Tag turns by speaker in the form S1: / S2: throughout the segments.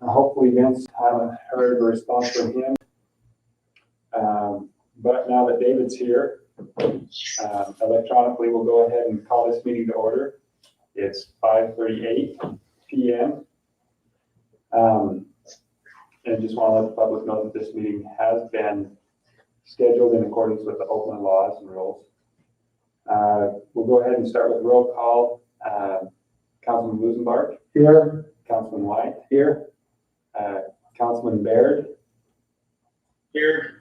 S1: Hopefully Vince haven't heard a response from him. But now that David's here, electronically, we'll go ahead and call this meeting to order. It's 5:38 p.m. And just want to let the public know that this meeting has been scheduled in accordance with the Oakland laws and rules. We'll go ahead and start with roll call. Councilman Lusenbart. Here. Councilman White. Here. Councilman Baird. Here.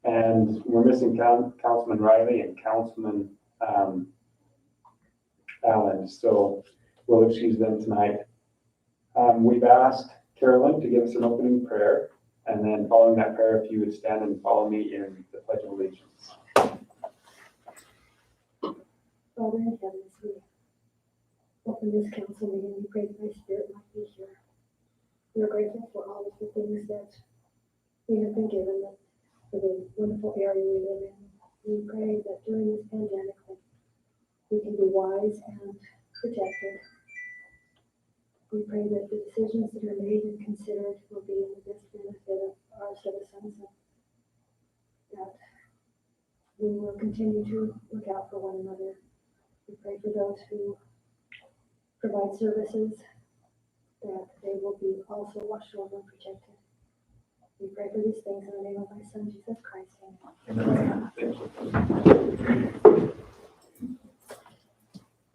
S1: And we're missing Councilman Riley and Councilman Allen, so we'll excuse them tonight. We've asked Carolyn to give us an opening prayer, and then following that prayer, if you would stand and follow me in the Pledge of Allegiance.
S2: Father in heaven, as we open this council meeting, we pray that my spirit might be here. We are grateful for all of the things that we have been given, for the wonderful area we live in. We pray that during this pandemic, we can be wise and protected. We pray that the decisions that are made and considered will be in the best benefit of our citizens, and that we will continue to look out for one another. We pray for those who provide services, that they will be also watched over and protected. We pray for these things in the name of my Son, Jesus Christ. Amen.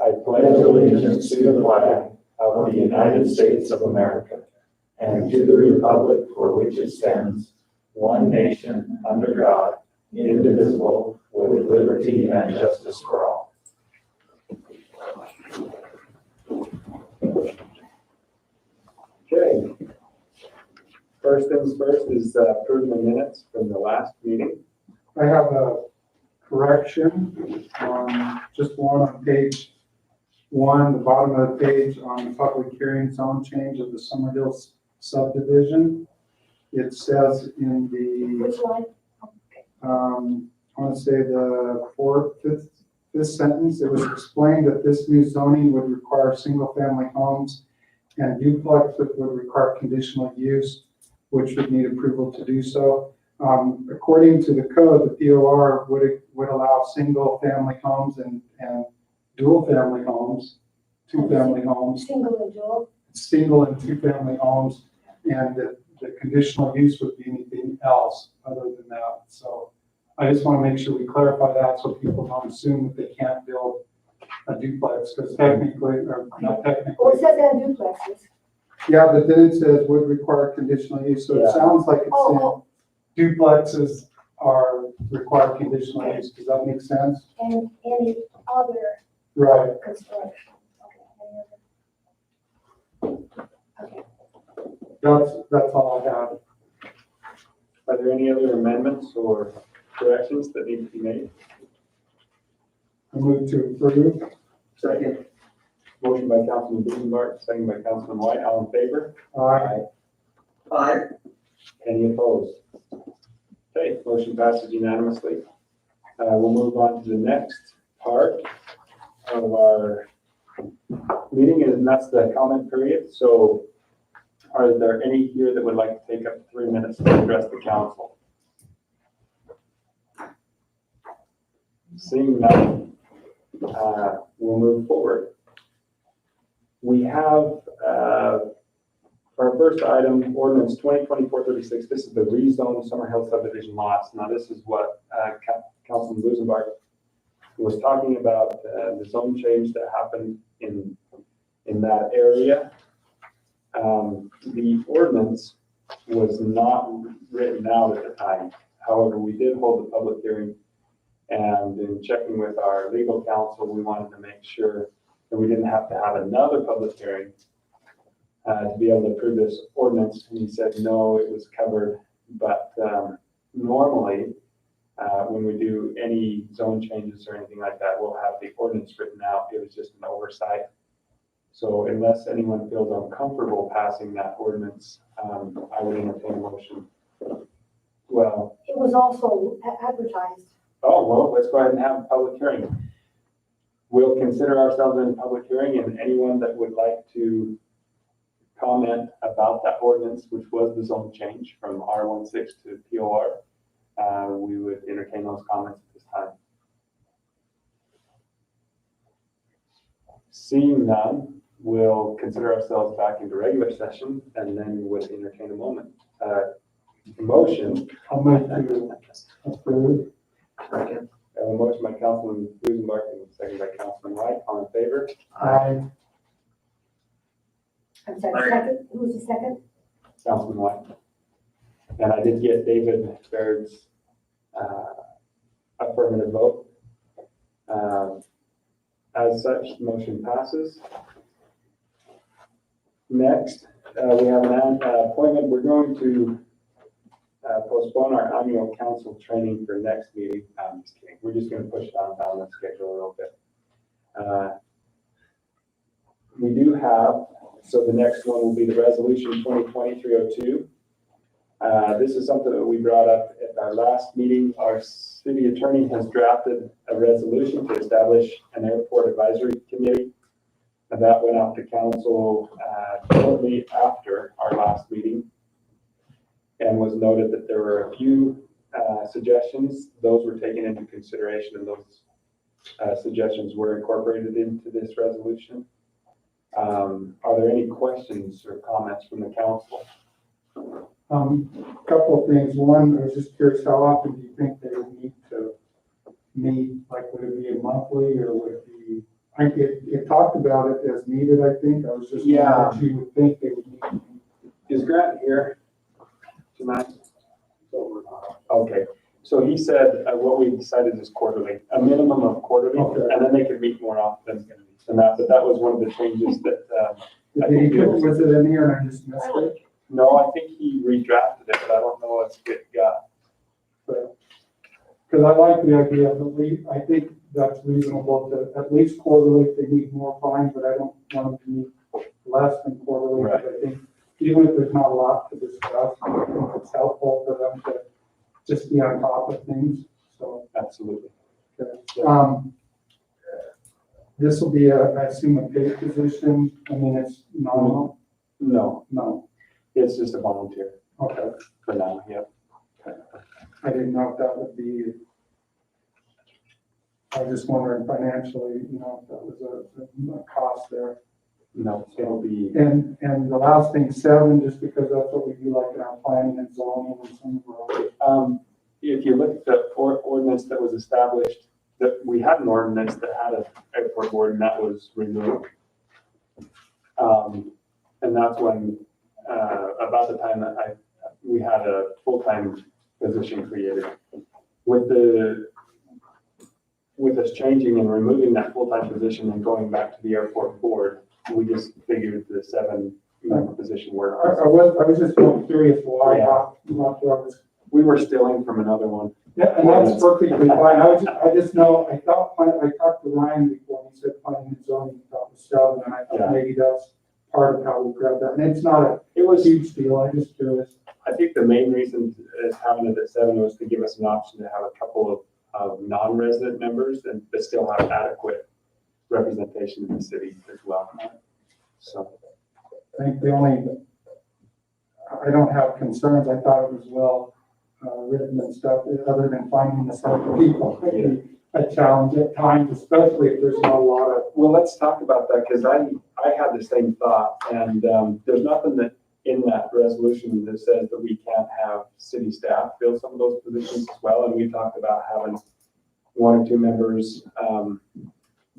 S3: I pledge allegiance to the flag of the United States of America and to the republic for which it stands, one nation, under God, indivisible, with liberty and justice for all.
S1: Okay. First things first is approving the minutes from the last meeting.
S4: I have a correction on just one on page 1, the bottom of the page on the public hearing zone change of the Summerhill subdivision. It says in the,
S2: Which line?
S4: I want to say the fifth sentence, it was explained that this new zoning would require single-family homes and duplexes would require conditional use, which would need approval to do so. According to the code, the POR would allow single-family homes and dual-family homes, two-family homes, single and two-family homes, and the conditional use would be anything else other than that. So I just want to make sure we clarify that so people don't assume that they can't build a duplex, because technically, or not technically.
S2: Well, it says that duplexes.
S4: Yeah, but then it says would require conditional use, so it sounds like it's saying duplexes are required conditional use. Does that make sense?
S2: And any other
S4: Right.
S2: construction. Okay.
S4: That's all I have.
S1: Are there any other amendments or corrections that need to be made?
S4: I move to approve.
S1: Second. Motion by Councilman Lusenbart, second by Councilman White. All in favor?
S4: Aye.
S1: Aye. Any opposed? Okay, motion passes unanimously. We'll move on to the next part of our meeting, and that's the comment period. So are there any here that would like to take up 3 minutes to address the council? Seeing none, we'll move forward. We have our first item, ordinance 2024-36. This is the rezone Summerhill subdivision lots. Now, this is what Councilman Lusenbart was talking about, the zone change that happened in that area. The ordinance was not written out at the time. However, we did hold a public hearing, and in checking with our legal counsel, we wanted to make sure that we didn't have to have another public hearing to be able to approve this ordinance. And he said, no, it was covered. But normally, when we do any zone changes or anything like that, we'll have the ordinance written out. It was just an oversight. So unless anyone feels uncomfortable passing that ordinance, I would entertain a motion. Well,
S2: It was also advertised.
S1: oh, well, let's go ahead and have a public hearing. We'll consider ourselves in a public hearing, and anyone that would like to comment about that ordinance, which was the zone change from R16 to POR, we would entertain those comments at this time. Seeing none, we'll consider ourselves back into regular session and then would entertain a motion.
S4: I'll move to approve.
S3: Second.
S1: I have a motion by Councilman Busenbark and a second by Councilman White. All in favor?
S4: Aye.
S2: I'm sorry, second, who was the second?
S1: Councilman White. And I did get David Baird's affirmative vote. As such, motion passes. Next, we have an appointment. We're going to postpone our annual council training for next meeting. I'm just kidding. We're just going to push down the schedule a little bit. We do have, so the next one will be the resolution 2020-302. This is something that we brought up at our last meeting. Our city attorney has drafted a resolution to establish an airport advisory committee. And that went out to council shortly after our last meeting and was noted that there were a few suggestions. Those were taken into consideration and those suggestions were incorporated into this resolution. Are there any questions or comments from the council?
S4: Couple of things. One, I was just curious, how often do you think they would need to meet? Like, would it be a monthly or would it be, it talked about it as needed, I think. I was just wondering what you would think they would need.
S1: Is Grant here tonight? Okay, so he said what we decided is quarterly, a minimum of quarterly,
S4: Okay.
S1: and then they could meet more often than that, but that was one of the changes that,
S4: Was it in here and I just missed it?
S1: no, I think he redrafted it, but I don't know if it got.
S4: Because I like the idea of at least, I think that's reasonable to at least quarterly if they need more fine, but I don't want them to meet less than quarterly.
S1: Right.
S4: Because I think even if there's not a lot to discuss, I think it's helpful for them to just be on top of things, so.
S1: Absolutely.
S4: This will be I assume a paid position. I mean, it's nominal?
S1: No, it's just a volunteer
S4: Okay.
S1: for now, yep.
S4: I didn't know if that would be, I was just wondering financially, if that was a cost there.
S1: No, it'll be,
S4: And the last thing, 7, just because that's what we do like in our planning and zoning and some of our.
S1: if you look at the ordinance that was established, that we had an ordinance that had an airport board and that was removed. And that's when, about the time that we had a full-time position created. With us changing and removing that full-time position and going back to the airport board, we just figured the 7-member position worked.
S4: I was just curious why,
S1: Yeah. We were stealing from another one.
S4: Yeah, and that's perfectly fine. I just know, I talked to Ryan before, and he said planning and zoning, thought was 7, and I
S1: Yeah.
S4: thought maybe that's part of how we grabbed that. And it's not
S1: It
S4: a
S1: was,
S4: huge deal, I'm just curious.
S1: I think the main reason is having it at 7 was to give us an option to have a couple of non-resident members but still have adequate representation in the city as well. So,
S4: I think I don't have concerns. I thought it was well written and stuff, other than finding the certain people. A challenge at times, especially if there's not a lot of.
S1: well, let's talk about that because I had the same thought and there's nothing that in that resolution that says that we can't have city staff fill some of those positions as well. And we talked about having 1 or 2 members,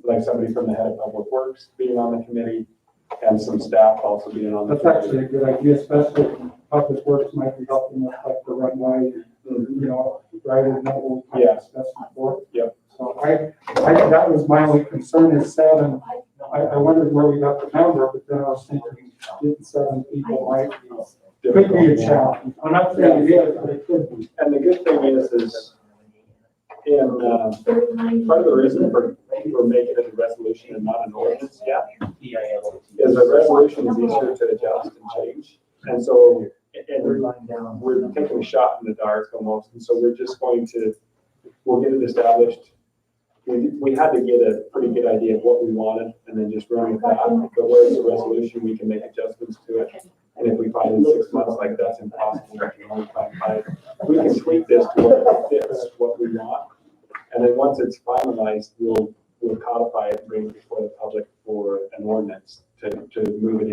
S1: like somebody from the head of public works being on the committee and some staff also being on the
S4: That's
S1: committee.
S4: actually a good idea, especially if public works might be helping with like the runway, right, and that will.
S1: Yeah.
S4: Discuss before.
S1: Yep.
S4: So that was my only concern is 7. I wondered where we got the number, but then I was thinking, getting 7 people might be, could be a challenge. I'm not saying it is, but it could be.
S1: And the good thing is in, part of the reason for making it a resolution and not an ordinance yet is a resolution is easier to adjust and change. And so, we're taking a shot in the dark almost. And so we're just we'll get it established. We had to get a pretty good idea of what we wanted and then just run with that. But whereas the resolution, we can make adjustments to it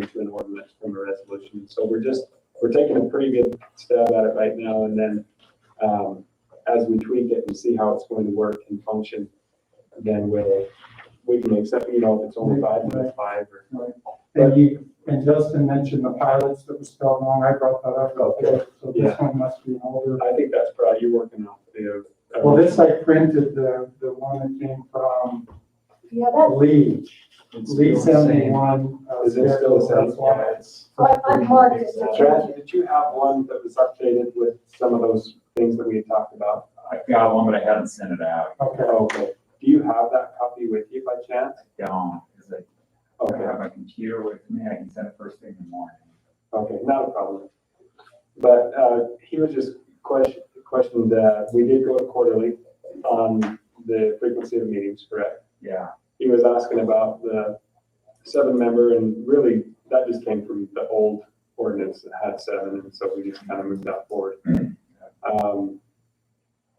S1: into an ordinance from a resolution. So we're taking a pretty good stab at it right now, and then, as we tweak it and see how it's going to work and function, then we can accept, if it's only 5, then it's 5, or.
S4: And Justin mentioned the pilots that was spelled wrong. I brought that up.
S1: Okay.
S4: So this one must be an older.
S1: I think that's probably, you're working on the.
S4: Well, this I printed the one that came from
S2: Yeah, that,
S4: Lee.
S3: It's
S4: Lee
S3: still the same.
S4: 71.
S1: Is it still the same?
S4: That's why.
S3: Yeah, it's-
S2: I've marked it.
S1: Chad, did you have one that was updated with some of those things that we had talked about?
S5: I've got one, but I haven't sent it out.
S4: Okay.
S1: Okay. Do you have that copy with you by chance?
S5: I don't, because I
S1: Okay.
S5: have my computer with me. I can send it first thing in the morning.
S1: Okay, not a problem. But he was just questioned, we did go quarterly on the frequency of meetings, correct?
S5: Yeah,
S1: He was asking about the 7-member, and really, that just came from the old ordinance that had 7, and so we just kind of moved that forward. And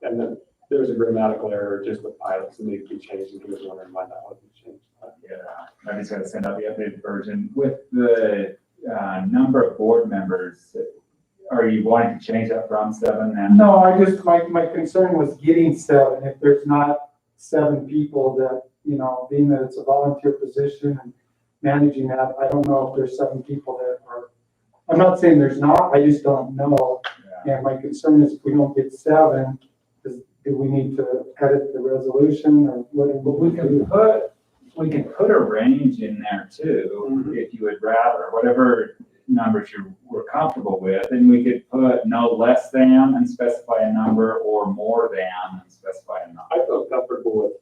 S1: then there's a grammatical error just with pilots that need to be changed, and he was wondering why that wasn't changed.
S5: yeah. I just gotta send out the updated version. With the number of board members, are you wanting to change that from 7 then?
S4: No, my concern was getting 7. If there's not 7 people that, being that it's a volunteer position and managing that, I don't know if there's 7 people that are, I'm not saying there's not, I just don't know.
S5: Yeah.
S4: And my concern is if we don't get 7, do we need to edit the resolution or what?
S5: But we can put a range in there too, if you would rather, whatever numbers you were comfortable with, and we could put no less than and specify a number, or more than and specify a number.
S1: I feel comfortable with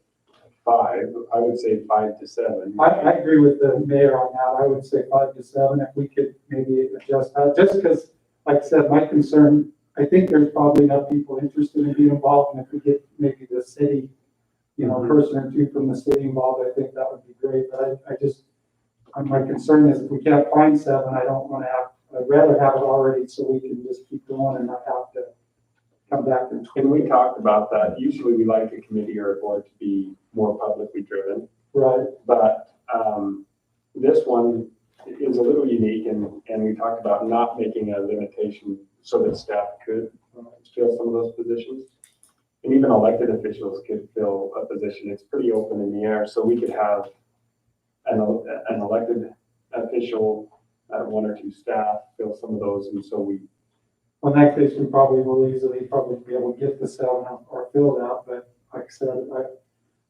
S1: 5. I would say 5 to 7.
S4: I agree with the mayor on that. I would say 5 to 7, if we could maybe adjust that, just because, like I said, my concern, I think there's probably enough people interested in being involved, and if we get maybe the city, person or 2 from the city involved, I think that would be great, but my concern is if we can't find 7, I don't want to I'd rather have it already so we can just keep going and not have to come back and.
S1: And we talked about that. Usually we like a committee or a board to be more publicly driven,
S4: Right,
S1: but this one is a little unique, and we talked about not making a limitation so that staff could fill some of those positions. And even elected officials could fill a position. It's pretty open in the air, so we could have an elected official, 1 or 2 staff fill some of those, and so we.
S4: well, in that case, we probably will easily probably be able to get the 7 or fill that, but like I said,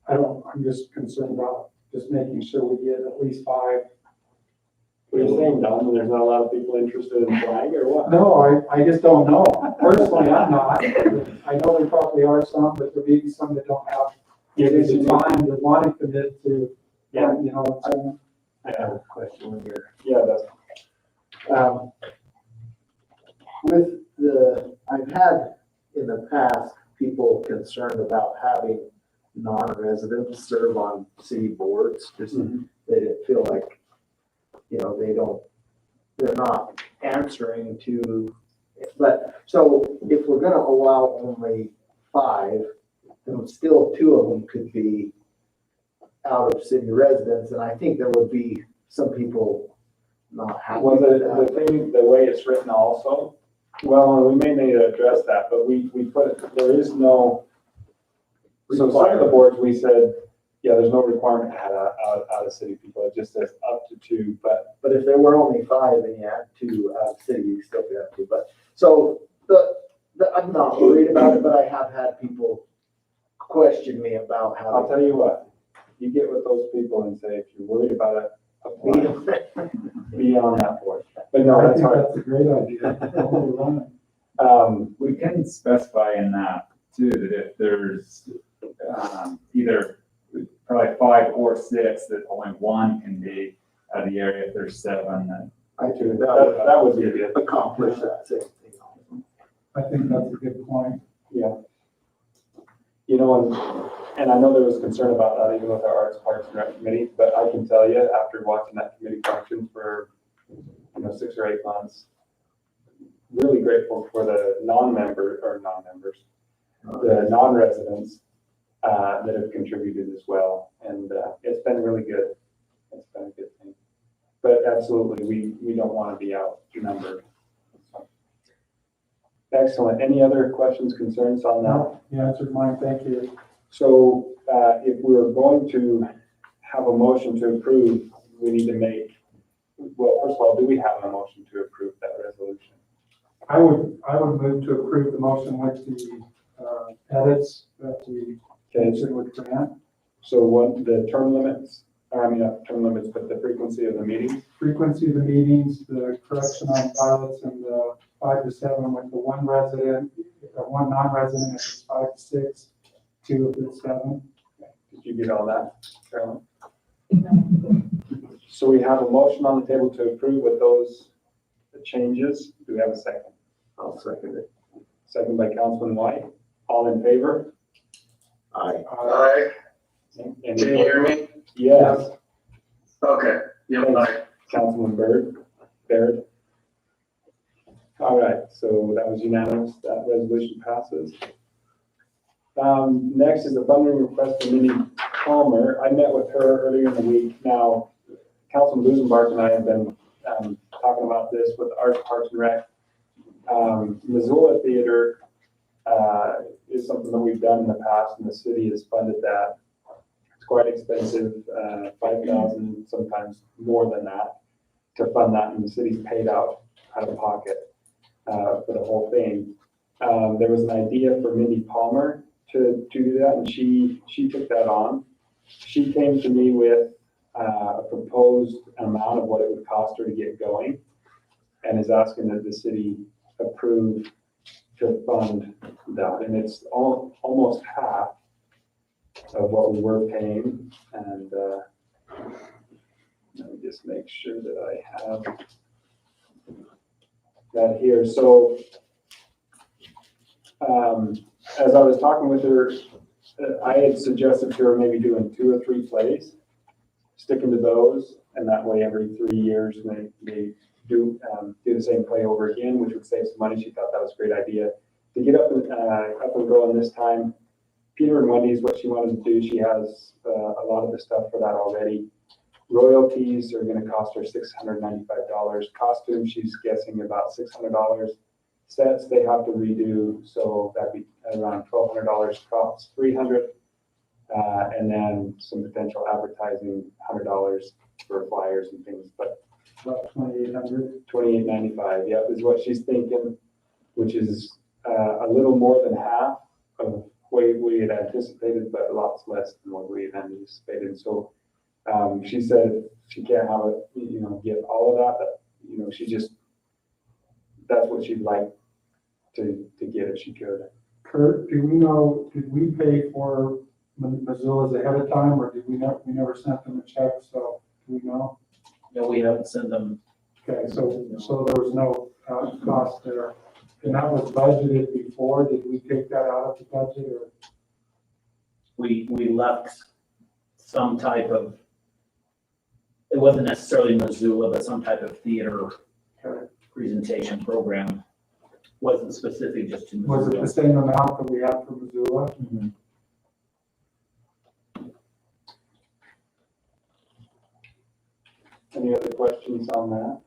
S4: I'm just concerned about just making sure we get at least 5.
S1: What are you saying, Don? There's not a lot of people interested in flying, or what?
S4: No, I just don't know. Personally, I'm not. I know there probably are some, but there may be some that don't have the time to want to commit to,
S1: Yeah.
S3: I have a question here.
S1: Yeah, that's.
S6: I've had in the past people concerned about having non-residents serve on city boards, just they didn't feel like, they're not answering to, but, so if we're gonna allow only 5, then still 2 of them could be out of city residents, and I think there would be some people not happy
S1: Well,
S6: with that.
S1: the way it's written also, well, we may need to address that, but we put it, there is no. So some of the boards, we said, yeah, there's no requirement to have out of city people. It just says up to 2, but.
S6: But if there were only 5 and you had 2 out of city, you still have to, but, so, I'm not worried about it, but I have had people question me about
S1: I'll
S6: how.
S1: tell you what, you get with those people and say, if you're worried about it, apply, be on that board. But no,
S4: I
S1: that's
S4: think
S1: hard.
S4: that's a great idea.
S5: We can specify in that too, that if there's either probably 5 or 6, that only 1 can be out of the area. If there's 7, then.
S6: I think
S1: That would be good.
S6: accomplish that same thing.
S4: I think that's a good point.
S1: Yeah. And I know there was concern about that even with our Arts, Parks and Rec committee, but I can tell you, after watching that committee function for, 6 or 8 months, really grateful for the non-members, the non-residents that have contributed as well. And it's been really good. It's been a good thing. But absolutely, we don't want to be outnumbered. Excellent. Any other questions, concerns on that?
S4: No, you answered mine, thank you.
S1: So, if we're going to have a motion to approve, we need to make, well, first of all, do we have a motion to approve that resolution?
S4: I would move to approve the motion with the edits that the
S1: Okay,
S4: commission would grant.
S1: so what, the term limits, not term limits, but the frequency of the meetings?
S4: Frequency of the meetings, the correction on pilots, and the 5 to 7 with the one resident, one non-resident, if it's 5 to 6, 2 if it's 7.
S1: Did you get all that, Carolyn? So we have a motion on the table to approve with those changes. Do we have a second?
S6: I'll second it.
S1: Second by Councilman White. All in favor?
S6: Aye.
S7: Aye.
S1: Any
S7: Can you hear me?
S1: Yes.
S7: Okay. Yep, aye.
S1: Councilman Baird. All right, so that was unanimous. That resolution passes. Next is a funding request for Mindy Palmer. I met with her earlier in the week. Now, Councilman Busenbark and I have been talking about this with our Parks and Rec. Missoula Theater is something that we've done in the past, and the city has funded that. It's quite expensive, $5,000, sometimes more than that, to fund that, and the city's paid out of pocket for the whole thing. There was an idea for Mindy Palmer to do that, and she took that on. She came to me with a proposed amount of what it would cost her to get going, and is asking that the city approve to fund that, and it's almost half of what we were paying, and let me just make sure that I have that here. So, as I was talking with her, I had suggested to her maybe doing 2 or 3 plays, sticking to those, and that way every 3 years they do the same play over again, which would save some money. She thought that was a great idea. To get up and going this time, Peter and Wendy's what she wanted to do. She has a lot of the stuff for that already. Royalties are going to cost her $695. Costumes, she's guessing about $600. Sets they have to redo, so that'd be around $1,200. Props $300, and then some potential advertising $100 for flyers and things. But
S4: About 2,800.
S1: $28.95, yeah, is what she's thinking, which is a little more than half of what we had anticipated, but lots less than what we had anticipated. So she said she can't have it, get all of that, but she just, that's what she'd like to get if she could.
S4: Kurt, do we know, did we pay for Missoula's ahead of time, or did we never sent them a check, so do we know?
S8: No, we haven't sent them.
S4: Okay, so there was no cost there. And that was budgeted before, did we take that out of the budget, or?
S8: We left some type of, it wasn't necessarily Missoula, but some type of theater
S4: Okay.
S8: presentation program. Wasn't specific just to
S4: Was it the
S8: Missoula.
S4: same amount that we had for Missoula?
S8: Mhm.
S1: Any other questions on that?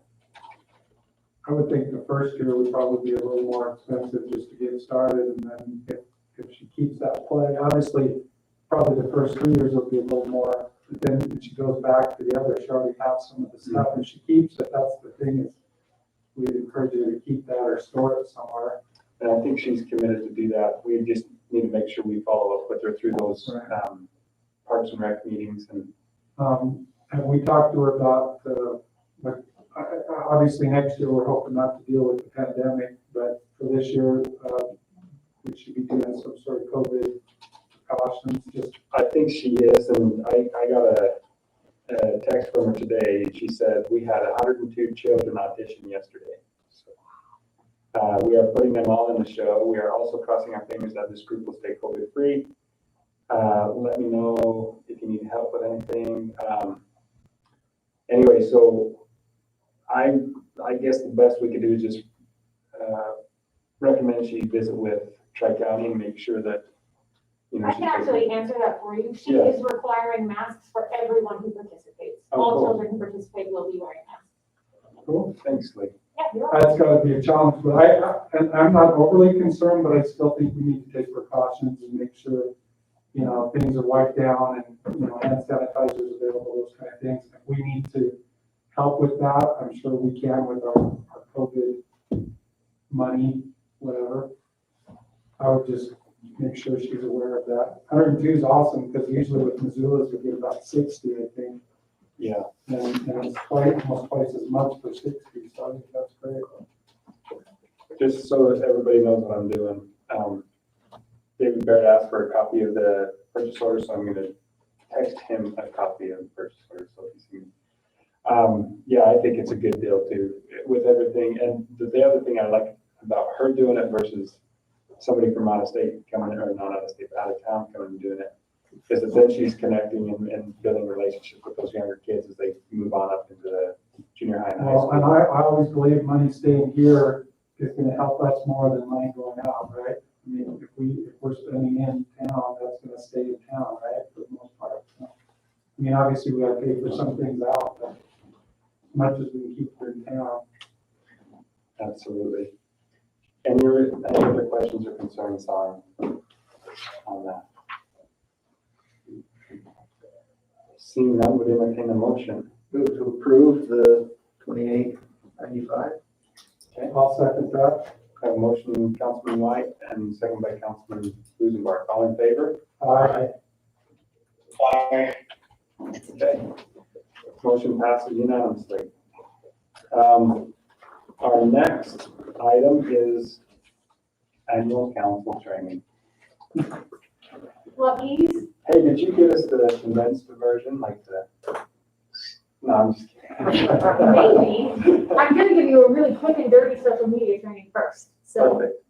S4: I would think the first year would probably be a little more expensive just to get started, and then if she keeps that play, obviously, probably the first 3 years will be a little more, but then when she goes back to the other, she already has some of the stuff, and she keeps it, that's the thing, is we'd encourage her to keep that or store it somewhere.
S1: And I think she's committed to do that. We just need to make sure we follow up with her through those
S4: Right.
S1: Parks and Rec meetings. And
S4: And we talked to her about, obviously next year, we're hoping not to deal with the pandemic, but for this year, we should be doing some sort of COVID precautions, just,
S1: I think she is, and I got a text from her today. She said, we had 102 children audition yesterday. So, we are putting them all in the show. We are also crossing our fingers that this group will stay COVID-free. Let me know if you need help with anything. Anyway, so I guess the best we could do is just recommend she visit with Tri-County and make sure that you know.
S9: I
S1: she's
S9: can actually answer that for you. She
S1: Yeah.
S9: is requiring masks for everyone who participates.
S1: Oh,
S9: All
S1: cool.
S9: children who participate will be wearing masks.
S4: Cool.
S1: Thanks, Lee.
S9: Yeah, you're welcome.
S4: That's gotta be a challenge, but and I'm not overly concerned, but I still think we need to take precautions and make sure, you know, things are wiped down and, you know, hand sanitizers available, those kind of things. If we need to help with that, I'm sure we can with our COVID money, whatever. I would just make sure she's aware of that. 102 is awesome, because usually with Missoula's, we get about 60, I think.
S1: Yeah.
S4: And it's almost twice as much for 60, so I think that's great.
S1: Just so that everybody knows what I'm doing, David Barrett asked for a copy of the purchase order, so I'm gonna text him a copy of the purchase order, so he's seen. Yeah, I think it's a good deal too, with everything, and the other thing I like about her doing it versus somebody from out of state coming in, or not out of state, but out of town coming and doing it, is that then she's connecting and building relationships with those younger kids as they move on up into the junior high and high
S4: Well, and
S1: school.
S4: I always believe money staying here is gonna help us more than money going out, right? I mean, if we're spending in town, that's gonna stay in town, right, for the most part. So, I mean, obviously, we gotta pay for some things out, but as much as we can keep it in town.
S1: Absolutely. Any other questions or concerns on that? Seeing none, would entertain a motion.
S6: Move to approve the 2895.
S1: Okay,
S4: I'll second that.
S1: I have a motion from Councilman White and second by Councilman Busenbark. All in favor?
S4: Aye.
S1: Okay. Motion passes unanimously. Our next item is annual council training.
S9: Lucky's,
S1: Hey, did you get us the condensed version, like the? No, I'm just kidding.
S9: maybe. I'm gonna give you a really quick and dirty social media training first. So
S1: Perfect.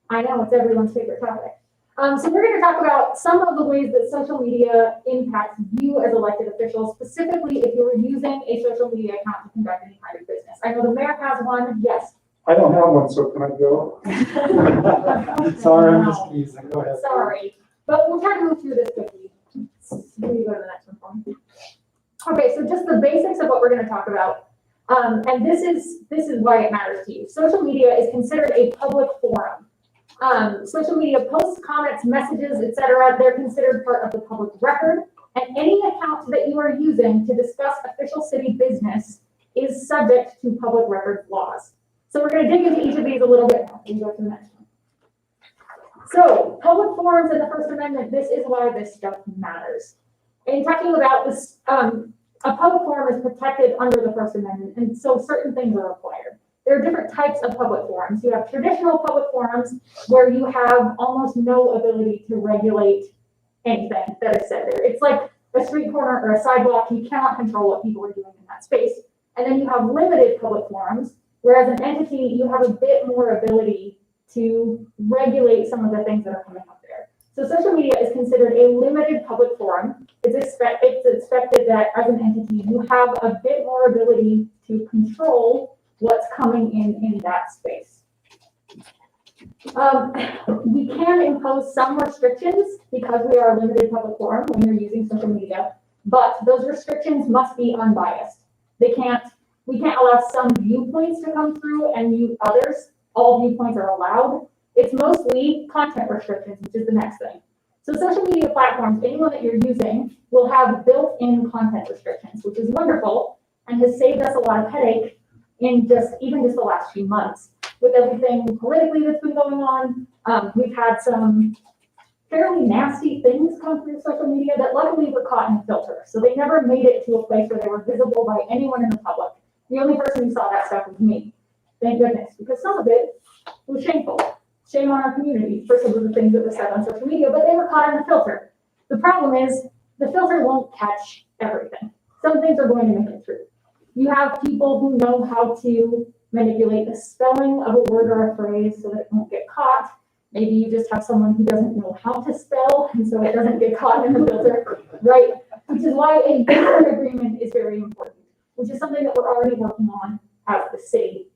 S9: I know it's everyone's favorite topic. So we're gonna talk about some of the ways that social media impacts you as elected officials, specifically if you're using a social media account to conduct any kind of business. I know the mayor has one, yes.
S4: I don't have one, so can I go? Sorry, I'm just teasing. Go ahead.
S9: Sorry, but we'll try to move through this quickly. Can you go to the next one for me? Okay, so just the basics of what we're gonna talk about. And this is why it matters to you. Social media is considered a public forum. Social media posts, comments, messages, etc., they're considered part of the public record. And any account that you are using to discuss official city business is subject to public record laws. So we're going to dig into each of these a little bit more. We can go to the next one. So public forums and the First Amendment, this is why this stuff matters. And talking about this, a public forum is protected under the First Amendment, and so certain things are required. There are different types of public forums. You have traditional public forums where you have almost no ability to regulate anything that is said there. It's like a street corner or a sidewalk. You cannot control what people are doing in that space. And then you have limited public forums, where as an entity, you have a bit more ability to regulate some of the things that are coming up there. So social media is considered a limited public forum. It's expected that as an entity, you have a bit more ability to control what's coming in that space. We can impose some restrictions because we are a limited public forum when you're using social media, but those restrictions must be unbiased. We can't allow some viewpoints to come through and mute others. All viewpoints are allowed. It's mostly content restrictions, which is the next thing. So social media platforms, anyone that you're using will have built-in content restrictions, which is wonderful and has saved us a lot of headache in even just the last few months. With everything politically that's been going on, we've had some fairly nasty things come through social media that luckily were caught in a filter. So they never made it to a place where they were visible by anyone in the public. The only person who saw that stuff was me. Thank goodness, because some of it was shameful. Shame on our community for some of the things that were said on social media, but they were caught in the filter. The problem is the filter won't catch everything. Some things are going to make it through. You have people who know how to manipulate the spelling of a word or a phrase so that it won't get caught. Maybe you just have someone who doesn't know how to spell, and so it doesn't get caught in the filter, right? Which is why a user agreement is very important, which is something that we're already working on as the city.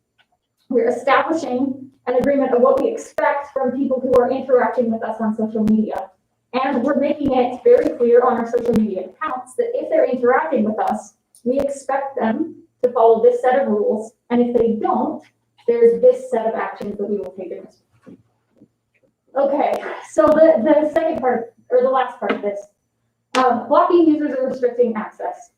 S9: We're establishing an agreement of what we expect from people who are interacting with us on social media. And we're making it very clear on our social media accounts that if they're interacting with us, we expect them to follow this set of rules. And if they don't, there's this set of actions that we will take against them. Okay, so the second part, or the last part of this, blocking users or restricting access.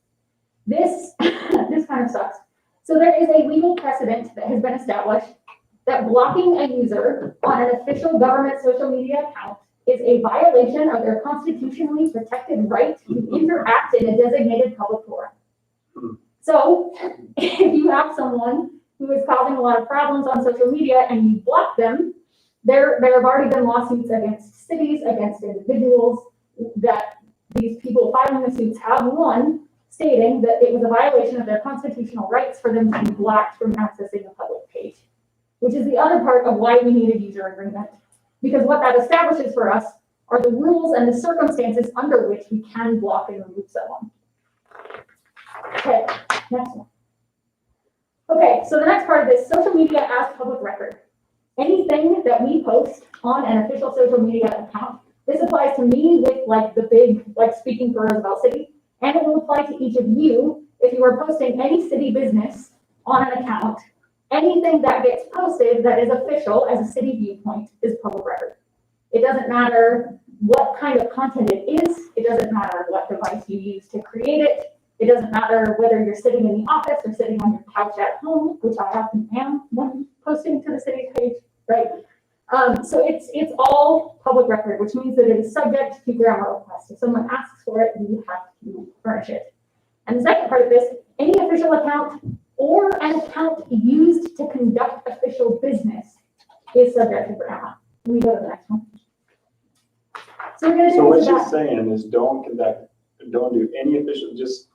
S9: This, this kind of sucks. So there is a legal precedent that has been established that blocking a user on an official government social media account is a violation of their constitutionally protected right to interact in a designated public forum. So if you have someone who is causing a lot of problems on social media and you block them, there have already been lawsuits against cities, against individuals, that these people filing the suits have won, stating that it was a violation of their constitutional rights for them to be blocked from accessing a public page, which is the other part of why we need a user agreement. Because what that establishes for us are the rules and the circumstances under which we can block and remove someone. Okay, next one. Okay, so the next part of this, social media as public record. Anything that we post on an official social media account, this applies to me with like the big, like speaking for Roosevelt City, and it will apply to each of you if you are posting any city business on an account. Anything that gets posted that is official as a city viewpoint is public record. It doesn't matter what kind of content it is. It doesn't matter what device you use to create it. It doesn't matter whether you're sitting in the office or sitting on your couch at home, which I often am when posting to the city's page, right? So it's all public record, which means that it is subject to grammar request. If someone asks for it, you have to furnish it. And the second part of this, any official account or an account used to conduct official business is subject to grammar. We go to the next one. So we're going to
S1: So what
S9: do
S1: she's
S9: that.
S1: saying is don't do any official, just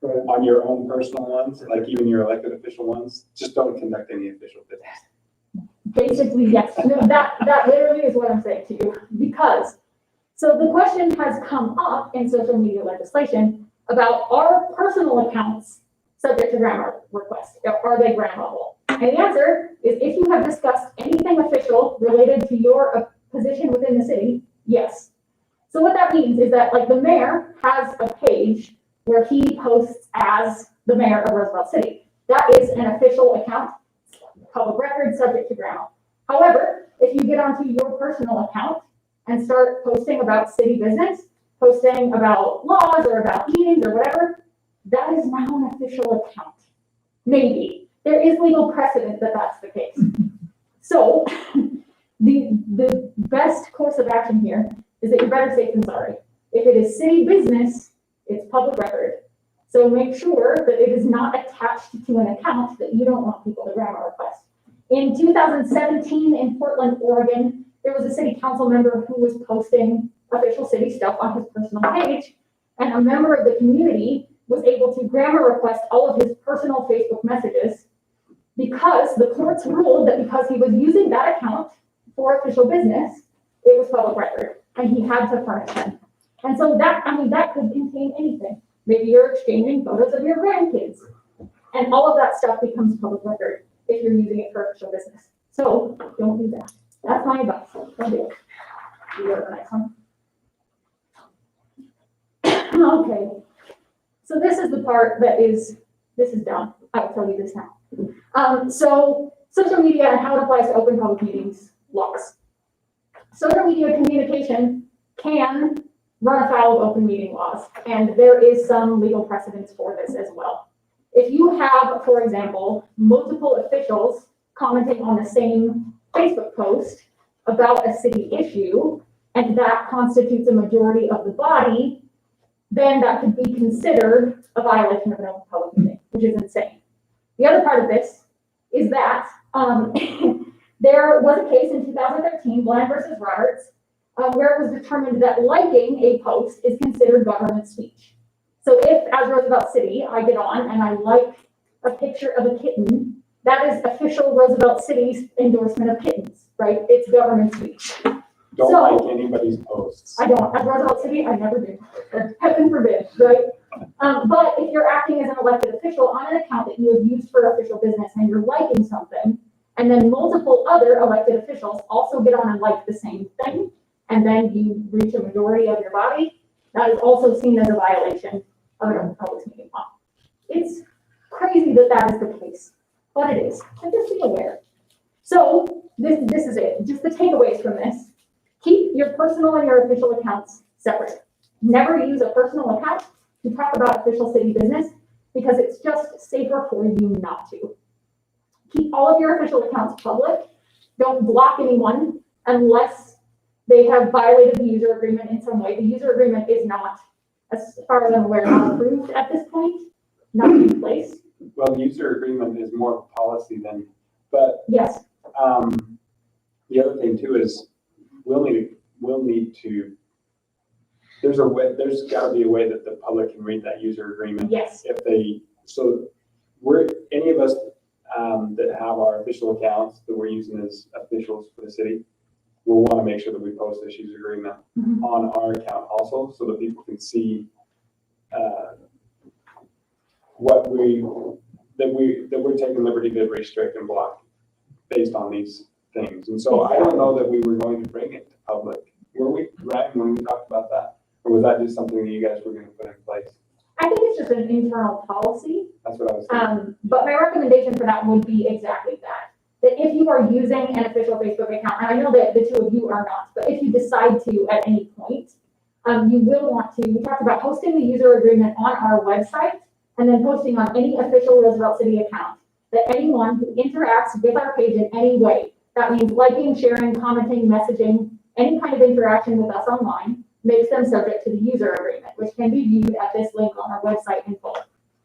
S1: on your own personal ones, like even your elected official ones, just don't conduct any official business.
S9: Basically, yes. No, that literally is what I'm saying to you. Because, so the question has come up in social media legislation about are personal accounts subject to grammar request? Are they grammable? And the answer is if you have discussed anything official related to your position within the city, yes. So what that means is that like the mayor has a page where he posts as the mayor of Roosevelt City. That is an official account, public record, subject to grammar. However, if you get onto your personal account and start posting about city business, posting about laws or about meetings or whatever, that is now an official account. Maybe. There is legal precedent that that's the case. So the best course of action here is that you're better safe than sorry. If it is city business, it's public record. So make sure that it is not attached to an account that you don't want people to grammar request. In 2017 in Portland, Oregon, there was a city council member who was posting official city stuff on his personal page, and a member of the community was able to grammar request all of his personal Facebook messages because the courts ruled that because he was using that account for official business, it was public record, and he had to furnish them. And so that could contain anything. Maybe you're exchanging photos of your grandkids, and all of that stuff becomes public record if you're using it for official business. So don't do that. That's my advice. Don't do it. You go to the next one. Okay. So this is the part this is done. I'll tell you this now. So social media and how it applies to open public meetings laws. Social media communication can run afoul of open meeting laws, and there is some legal precedence for this as well. If you have, for example, multiple officials commenting on the same Facebook post about a city issue, and that constitutes a majority of the body, then that could be considered a violation of an open public meeting, which is insane. The other part of this is that there was a case in 2013, Bland versus Roberts, where it was determined that liking a post is considered government speech. So if, as Roosevelt City, I get on and I like a picture of a kitten, that is official Roosevelt City's endorsement of kittens, right? It's government speech.
S1: Don't
S9: So-
S1: like anybody's posts.
S9: I don't. As Roosevelt City, I never do. Heaven forbid, right? But if you're acting as an elected official on an account that you have used for official business and you're liking something, and then multiple other elected officials also get on and like the same thing, and then you reach a majority of your body, that is also seen as a violation of an open public meeting law. It's crazy that that is the case, but it is, and just be aware. So, this is it, just the takeaways from this. Keep your personal and your official accounts separate. Never use a personal account to talk about official city business because it's just safer for you not to. Keep all of your official accounts public. Don't block anyone unless they have violated the user agreement in some way. The user agreement is not, as far as I'm aware, not approved at this point, not in place.
S1: Well, the user agreement is more policy than, but,
S9: Yes,
S1: the other thing too is we'll need to, there's gotta be a way that the public can read that user agreement.
S9: yes,
S1: If they, so any of us, that have our official accounts that we're using as officials for the city, we'll wanna make sure that we post this user agreement
S9: Mhm.
S1: on our account also, so that people can see, that we're taking liberty to restrict and block based on these things. And so I don't know that we were going to bring it to public. Were we, Ryan, when we talked about that? Or was that just something that you guys were gonna put in place?
S9: I think it's just an internal policy.
S1: That's what I was thinking.
S9: But my recommendation for that would be exactly that. That if you are using an official Facebook account, and I know that the two of you are not, but if you decide to at any point, you will want to, we talked about posting the user agreement on our website and then posting on any official Roosevelt City account. That anyone who interacts with our page in any way, that means liking, sharing, commenting, messaging, any kind of interaction with us online, makes them subject to the user agreement, which can be viewed at this link on our website in full.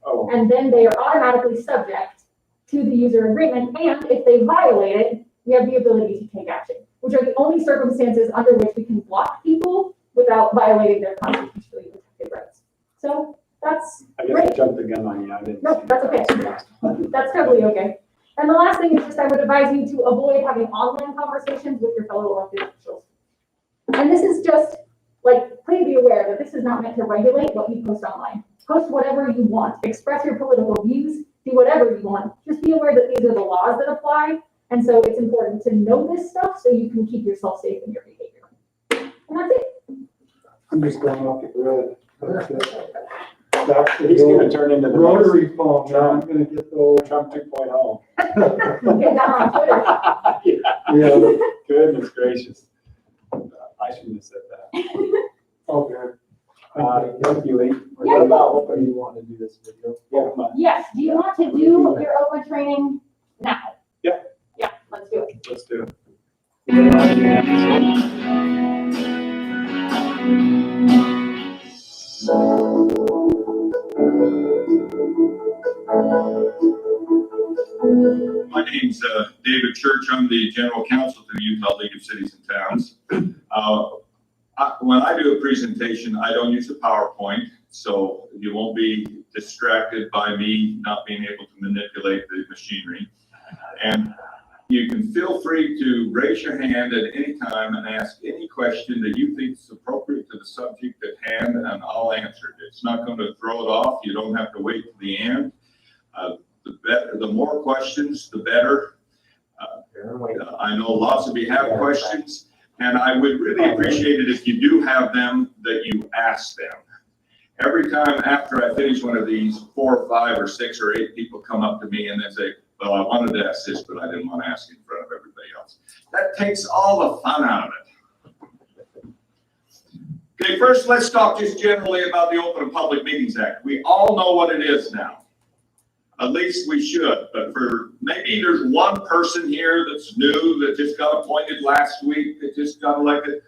S1: Oh,
S9: And then they are automatically subject to the user agreement, and if they violate it, we have the ability to take action, which are the only circumstances under which we can block people without violating their constitutionally protected rights. So that's
S1: I guess I
S9: great.
S1: jumped the gun on you. I didn't.
S9: No,
S1: see
S9: that's
S1: that.
S9: okay. That's totally okay. And the last thing is just I would advise you to avoid having online conversations with your fellow elected officials. And this is just, like, please be aware that this is not meant to regulate what you post online. Post whatever you want, express your political views, do whatever you want. Just be aware that these are the laws that apply. And so it's important to know this stuff so you can keep yourself safe in your behavior. And that's it.
S4: I'm just going off the grid. That's the
S1: He's gonna turn into the next
S4: rotary phone, now I'm gonna get the old.
S1: Trump 2.0.
S9: Get down on Twitter.
S4: Yeah,
S1: Goodness gracious. I shouldn't have said that.
S4: oh, good.
S1: Thank you, Lee.
S9: Yeah.
S6: What about open, you want to do this video?
S1: Yeah, come on.
S9: Yes, do you want to do your open training now?
S1: Yeah.
S9: Yeah, let's do it.
S1: Let's do it.
S10: My name's David Church. I'm the general counsel to the Utah League of Cities and Towns. When I do a presentation, I don't use a PowerPoint, so you won't be distracted by me not being able to manipulate the machinery. And you can feel free to raise your hand at any time and ask any question that you think is appropriate to the subject at hand, and I'll answer it. It's not going to throw it off. You don't have to wait to the end. The more questions, the better. I know lots of you have questions, and I would really appreciate it if you do have them, that you ask them. Every time after I finish one of these, 4 or 5 or 6 or 8 people come up to me and they say, well, I wanted to ask this, but I didn't want to ask in front of everybody else. That takes all the fun out of it. Okay, first let's talk just generally about the Open and Public Meetings Act. We all know what it is now. At least we should, but for maybe there's one person here that's new, that just got appointed last week, that just got elected.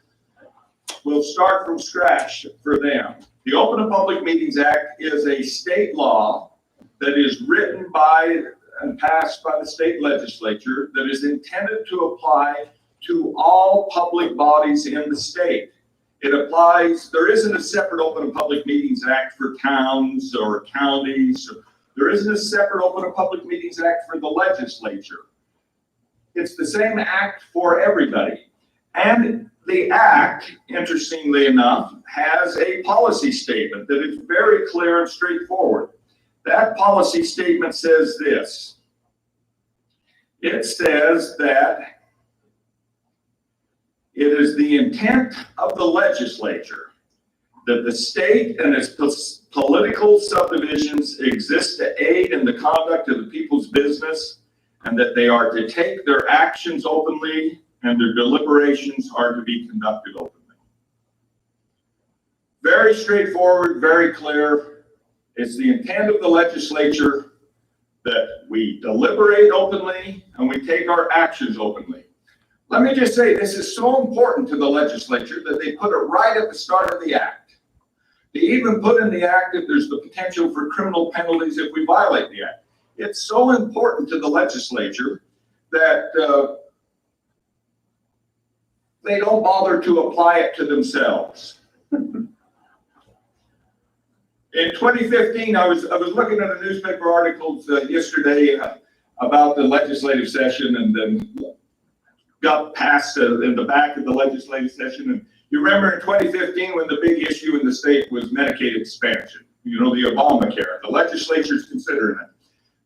S10: We'll start from scratch for them. The Open and Public Meetings Act is a state law that is written by and passed by the state legislature that is intended to apply to all public bodies in the state. It applies, there isn't a separate Open and Public Meetings Act for towns or counties. There isn't a separate Open and Public Meetings Act for the legislature. It's the same act for everybody. And the act, interestingly enough, has a policy statement that is very clear and straightforward. That policy statement says this. It says that It is the intent of the legislature that the state and its political subdivisions exist to aid in the conduct of the people's business, and that they are to take their actions openly and their deliberations are to be conducted openly. Very straightforward, very clear. It's the intent of the legislature that we deliberate openly and we take our actions openly. Let me just say, this is so important to the legislature that they put it right at the start of the act. They even put in the act that there's the potential for criminal penalties if we violate the act. It's so important to the legislature that they don't bother to apply it to themselves. In 2015, I was looking at a newspaper articles yesterday about the legislative session, and then got passed in the back of the legislative session. And you remember in 2015 when the big issue in the state was Medicaid expansion, you know, the Obamacare. The legislature's considering it.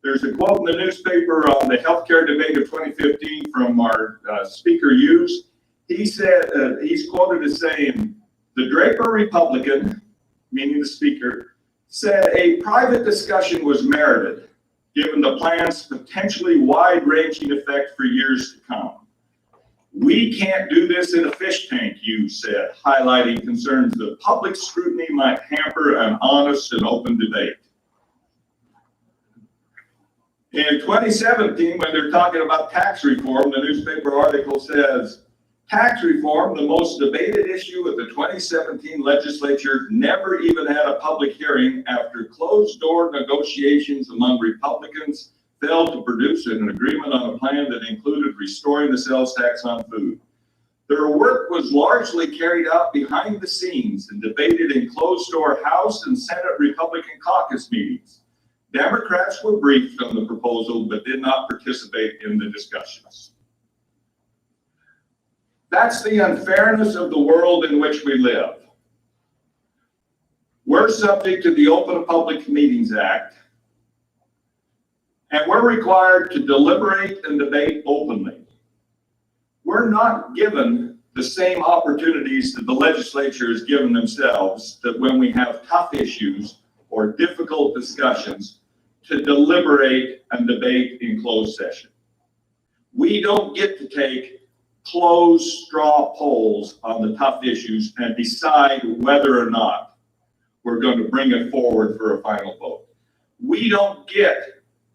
S10: There's a quote in the newspaper on the healthcare debate of 2015 from our Speaker Hughes. He said, he's quoted as saying, the Draper Republican, meaning the Speaker, said a private discussion was merited, given the plan's potentially wide-ranging effect for years to come. We can't do this in a fish tank, Hughes said, highlighting concerns that public scrutiny might hamper an honest and open debate. In 2017, when they're talking about tax reform, the newspaper article says, tax reform, the most debated issue at the 2017 legislature, never even had a public hearing after closed-door negotiations among Republicans failed to produce an agreement on a plan that included restoring the sales tax on food. Their work was largely carried out behind the scenes and debated in closed-door House and Senate Republican caucus meetings. Democrats were briefed on the proposal but did not participate in the discussions. That's the unfairness of the world in which we live. We're subject to the Open Public Meetings Act, and we're required to deliberate and debate openly. We're not given the same opportunities that the legislature has given themselves, that when we have tough issues or difficult discussions, to deliberate and debate in closed session. We don't get to take closed straw polls on the tough issues and decide whether or not we're going to bring it forward for a final vote. We don't get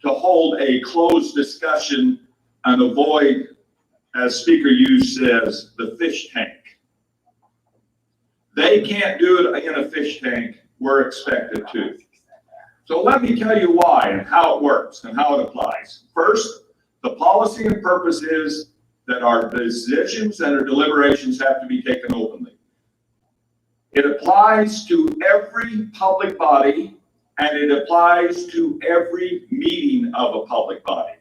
S10: to hold a closed discussion and avoid, as Speaker Hughes says, the fish tank. They can't do it in a fish tank. We're expected to. So let me tell you why and how it works and how it applies. First, the policy and purpose is that our decisions and our deliberations have to be taken openly. It applies to every public body, and it applies to every meeting of a public body.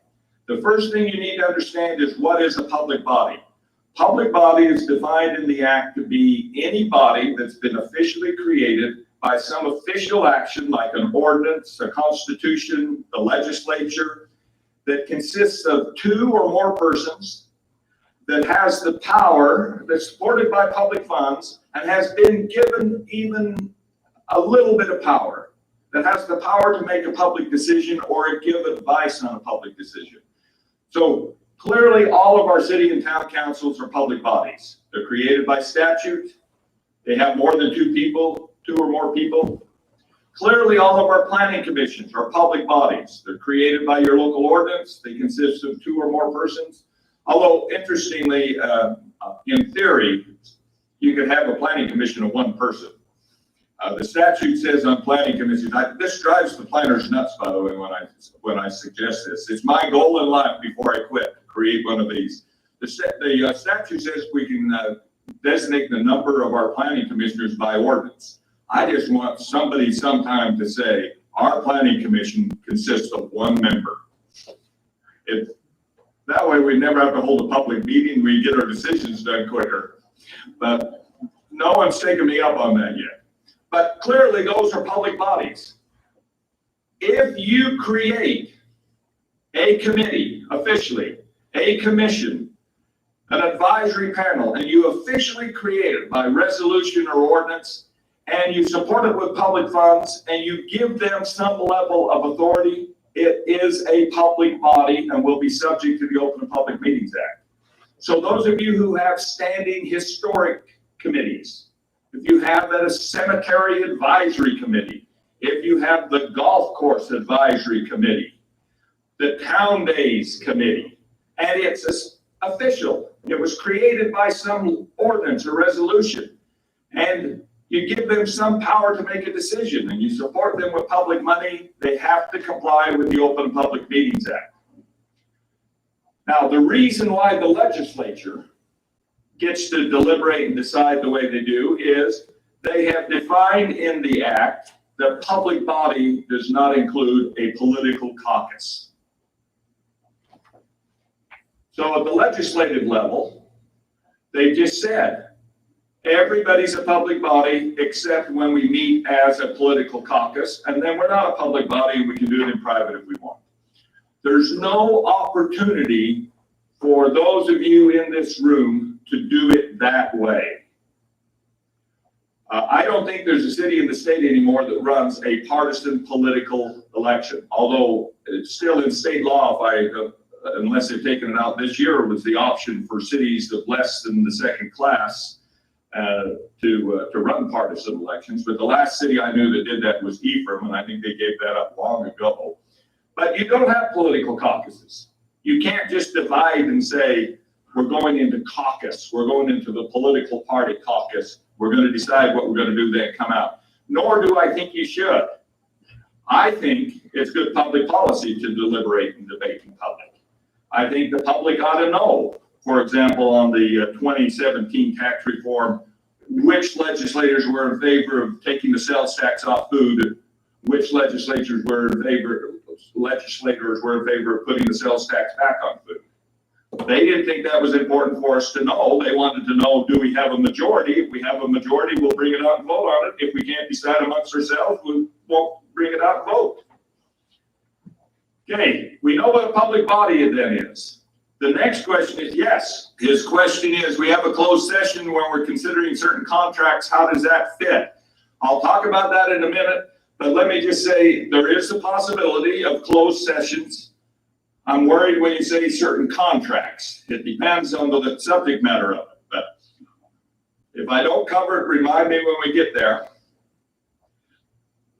S10: The first thing you need to understand is, what is a public body? Public body is defined in the Act to be any body that's been officially created by some official action like an ordinance, a constitution, the legislature, that consists of 2 or more persons, that has the power, that's supported by public funds, and has been given even a little bit of power, that has the power to make a public decision or give advice on a public decision. So clearly all of our city and town councils are public bodies. They're created by statute. They have more than 2 people, 2 or more people. Clearly all of our planning commissions are public bodies. They're created by your local ordinance. They consist of 2 or more persons. Although interestingly, in theory, you could have a planning commission of 1 person. The statute says on planning commissions, this drives the planners nuts, by the way, when I suggest this. It's my goal in life before I quit, to create one of these. The statute says we can designate the number of our planning commissioners by ordinance. I just want somebody sometime to say, our planning commission consists of 1 member. That way we never have to hold a public meeting, we get our decisions done quicker. But no one's taken me up on that yet. But clearly those are public bodies. If you create a committee officially, a commission, an advisory panel, and you officially create it by resolution or ordinance, and you support it with public funds, and you give them some level of authority, it is a public body and will be subject to the Open and Public Meetings Act. So those of you who have standing historic committees, if you have a cemetery advisory committee, if you have the golf course advisory committee, the town days committee, and it's official, it was created by some ordinance or resolution, and you give them some power to make a decision and you support them with public money, they have to comply with the Open and Public Meetings Act. Now, the reason why the legislature gets to deliberate and decide the way they do is they have defined in the act that public body does not include a political caucus. So at the legislative level, they just said, everybody's a public body except when we meet as a political caucus, and then we're not a public body and we can do it in private if we want. There's no opportunity for those of you in this room to do it that way. I don't think there's a city in the state anymore that runs a partisan political election, although it's still in state law, unless they've taken it out this year, was the option for cities of less than the second class to run partisan elections. But the last city I knew that did that was Ephraim, and I think they gave that up long ago. But you don't have political caucuses. You can't just divide and say, we're going into caucus, we're going into the political party caucus, we're going to decide what we're going to do, then come out. Nor do I think you should. I think it's good public policy to deliberate and debate in public. I think the public ought to know, for example, on the 2017 tax reform, which legislators were in favor of taking the sales tax off food, which legislators were in favor of putting the sales tax back on food. They didn't think that was important for us to know. They wanted to know, do we have a majority? If we have a majority, we'll bring it out and vote on it. If we can't decide amongst ourselves, we won't bring it out and vote. Okay, we know what a public body then is. The next question is, yes, his question is, we have a closed session when we're considering certain contracts. How does that fit? I'll talk about that in a minute, but let me just say there is a possibility of closed sessions. I'm worried when you say certain contracts. It depends on the subject matter of it, but if I don't cover it, remind me when we get there.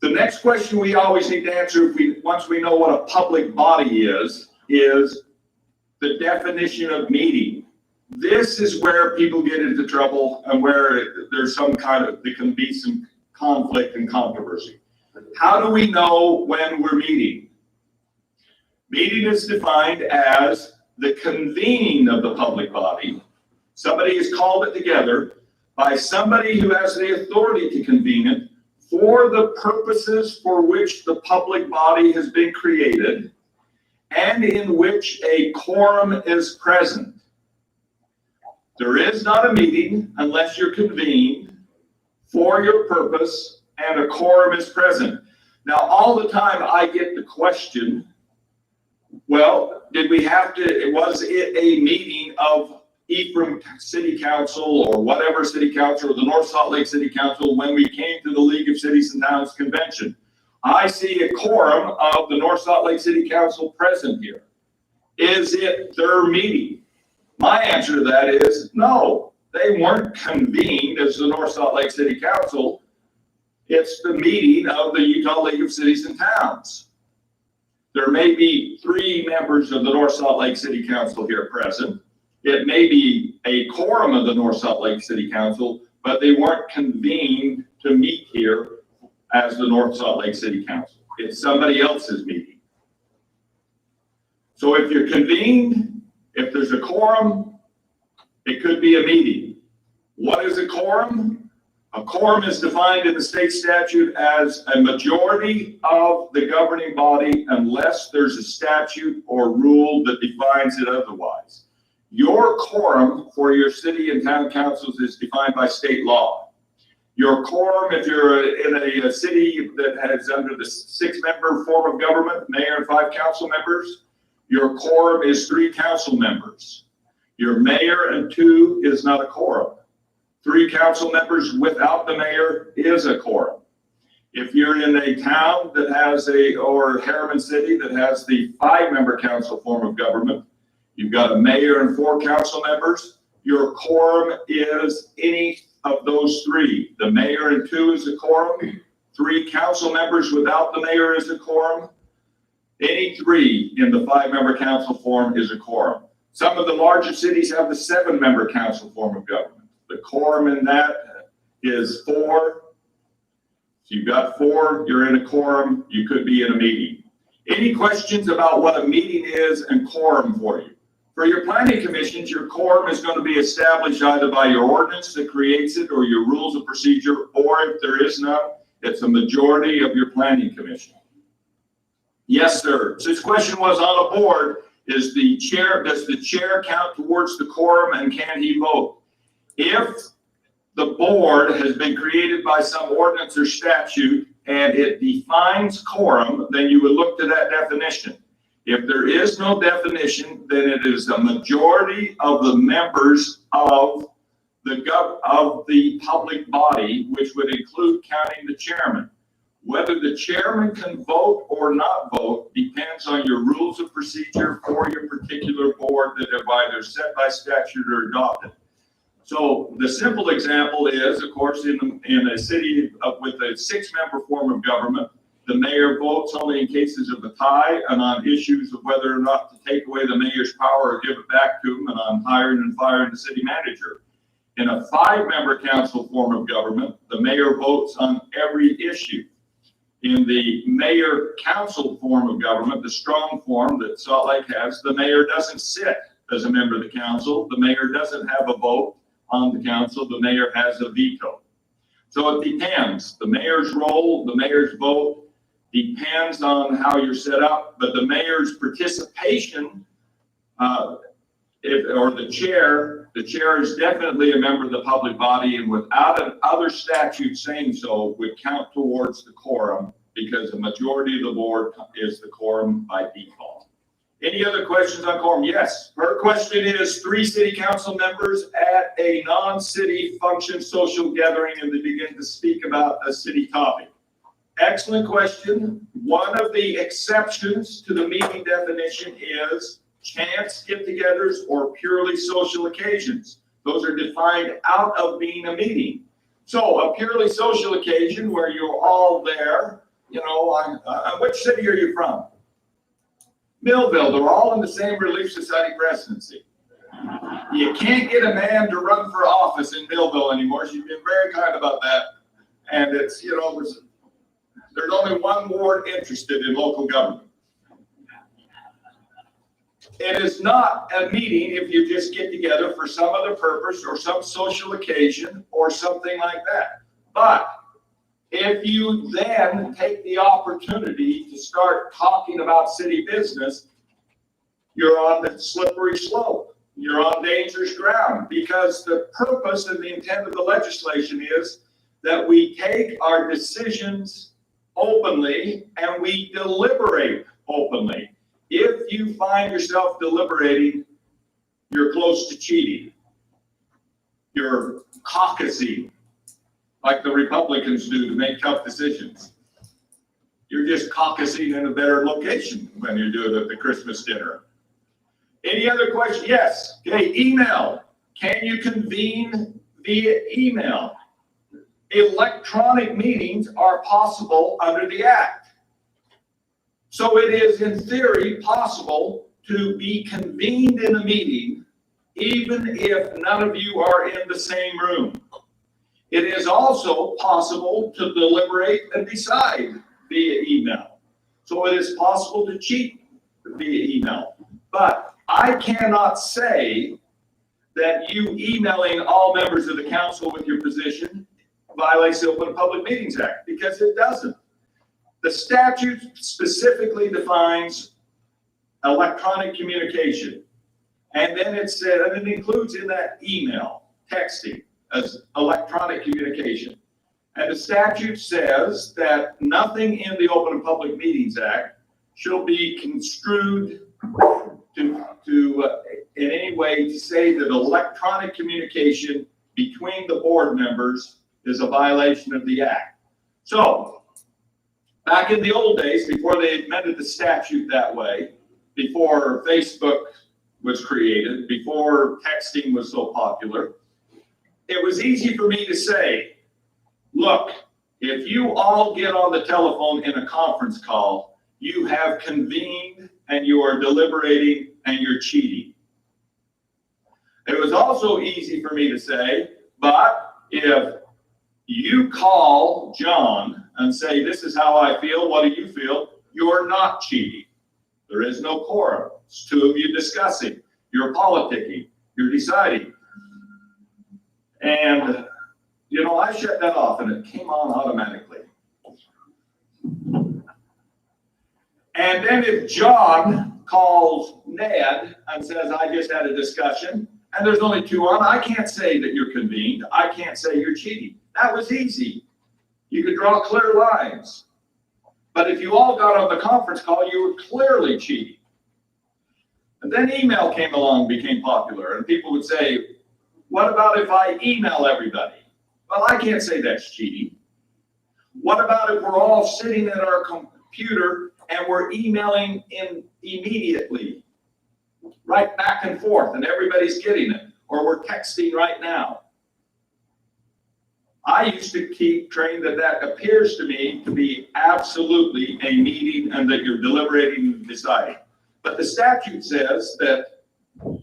S10: The next question we always need to answer once we know what a public body is the definition of meeting. This is where people get into trouble and where there's there can be some conflict and controversy. How do we know when we're meeting? Meeting is defined as the convening of the public body. Somebody has called it together by somebody who has the authority to convene it for the purposes for which the public body has been created and in which a quorum is present. There is not a meeting unless you're convened for your purpose and a quorum is present. Now, all the time I get the question, well, was it a meeting of Ephraim City Council or whatever city council or the North Salt Lake City Council when we came to the League of Cities and Towns Convention? I see a quorum of the North Salt Lake City Council present here. Is it their meeting? My answer to that is no, they weren't convened as the North Salt Lake City Council. It's the meeting of the Utah League of Cities and Towns. There may be 3 members of the North Salt Lake City Council here present. It may be a quorum of the North Salt Lake City Council, but they weren't convened to meet here as the North Salt Lake City Council. It's somebody else's meeting. So if you're convened, if there's a quorum, it could be a meeting. What is a quorum? A quorum is defined in the state statute as a majority of the governing body unless there's a statute or rule that defines it otherwise. Your quorum for your city and town councils is defined by state law. Your quorum, if you're in a city that has under the 6-member form of government, mayor and 5 council members, your quorum is 3 council members. Your mayor and 2 is not a quorum. 3 council members without the mayor is a quorum. If you're in a town that has or Harriman City that has the 5-member council form of government, you've got a mayor and 4 council members, your quorum is any of those 3. The mayor and 2 is a quorum. 3 council members without the mayor is a quorum. Any 3 in the 5-member council form is a quorum. Some of the larger cities have the 7-member council form of government. The quorum in that is 4. So you've got 4, you're in a quorum, you could be in a meeting. Any questions about what a meeting is and quorum for you? For your planning commissions, your quorum is going to be established either by your ordinance that creates it or your rules of procedure, or if there is none, it's a majority of your planning commission. Yes, sir. So his question was on a board, does the chair count towards the quorum and can he vote? If the board has been created by some ordinance or statute and it defines quorum, then you would look to that definition. If there is no definition, then it is a majority of the members of the public body, which would include counting the chairman. Whether the chairman can vote or not vote depends on your rules of procedure for your particular board that have either set by statute or adopted. So the simple example is, of course, in a city with a 6-member form of government, the mayor votes only in cases of a tie and on issues of whether or not to take away the mayor's power or give it back to him and on hiring and firing the city manager. In a 5-member council form of government, the mayor votes on every issue. In the mayor council form of government, the strong form that Salt Lake has, the mayor doesn't sit as a member of the council. The mayor doesn't have a vote on the council. The mayor has a veto. So it depends. The mayor's role, the mayor's vote depends on how you're set up, but the mayor's participation, or the chair is definitely a member of the public body, and without other statute saying so, would count towards the quorum because the majority of the board is the quorum by default. Any other questions on quorum? Yes. Her question is 3 city council members at a non-city function social gathering and they begin to speak about a city topic. Excellent question. One of the exceptions to the meeting definition is chance get-togethers or purely social occasions. Those are defined out of being a meeting. So a purely social occasion where you're all there, which city are you from? Millville. They're all in the same Relief Society presidency. You can't get a man to run for office in Millville anymore. She's been very kind about that. And it's, there's only one ward interested in local government. It is not a meeting if you just get together for some other purpose or some social occasion or something like that. But if you then take the opportunity to start talking about city business, you're on the slippery slope. You're on dangerous ground because the purpose and the intent of the legislation is that we take our decisions openly and we deliberate openly. If you find yourself deliberating, you're close to cheating. You're caucusing, like the Republicans do to make tough decisions. You're just caucusing in a better location when you do it at the Christmas dinner. Any other questions? Yes. Okay, email. Can you convene via email? Electronic meetings are possible under the Act. So it is in theory possible to be convened in a meeting even if none of you are in the same room. It is also possible to deliberate and decide via email. So it is possible to cheat via email. But I cannot say that you emailing all members of the council with your position violates the Open Public Meetings Act, because it doesn't. The statute specifically defines electronic communication. And then it said, and it includes in that email, texting, as electronic communication. And the statute says that nothing in the Open and Public Meetings Act shall be construed to in any way to say that electronic communication between the board members is a violation of the act. So, back in the old days, before they amended the statute that way, before Facebook was created, before texting was so popular, it was easy for me to say, look, if you all get on the telephone in a conference call, you have convened and you are deliberating and you're cheating. It was also easy for me to say, but if you call John and say, this is how I feel, what do you feel? You're not cheating. There is no quorum. It's two of you discussing. You're politicking. You're deciding. And, you know, I shut that off and it came on automatically. And then if John calls Ned and says, I just had a discussion, and there's only two on, I can't say that you're convened. I can't say you're cheating. That was easy. You could draw clear lines. But if you all got on the conference call, you were clearly cheating. And then email came along, became popular, and people would say, what about if I email everybody? Well, I can't say that's cheating. What about if we're all sitting at our computer and we're emailing in immediately, right back and forth, and everybody's getting it, or we're texting right now? I used to keep trained that appears to me to be absolutely a meeting and that you're deliberating and deciding. But the statute says that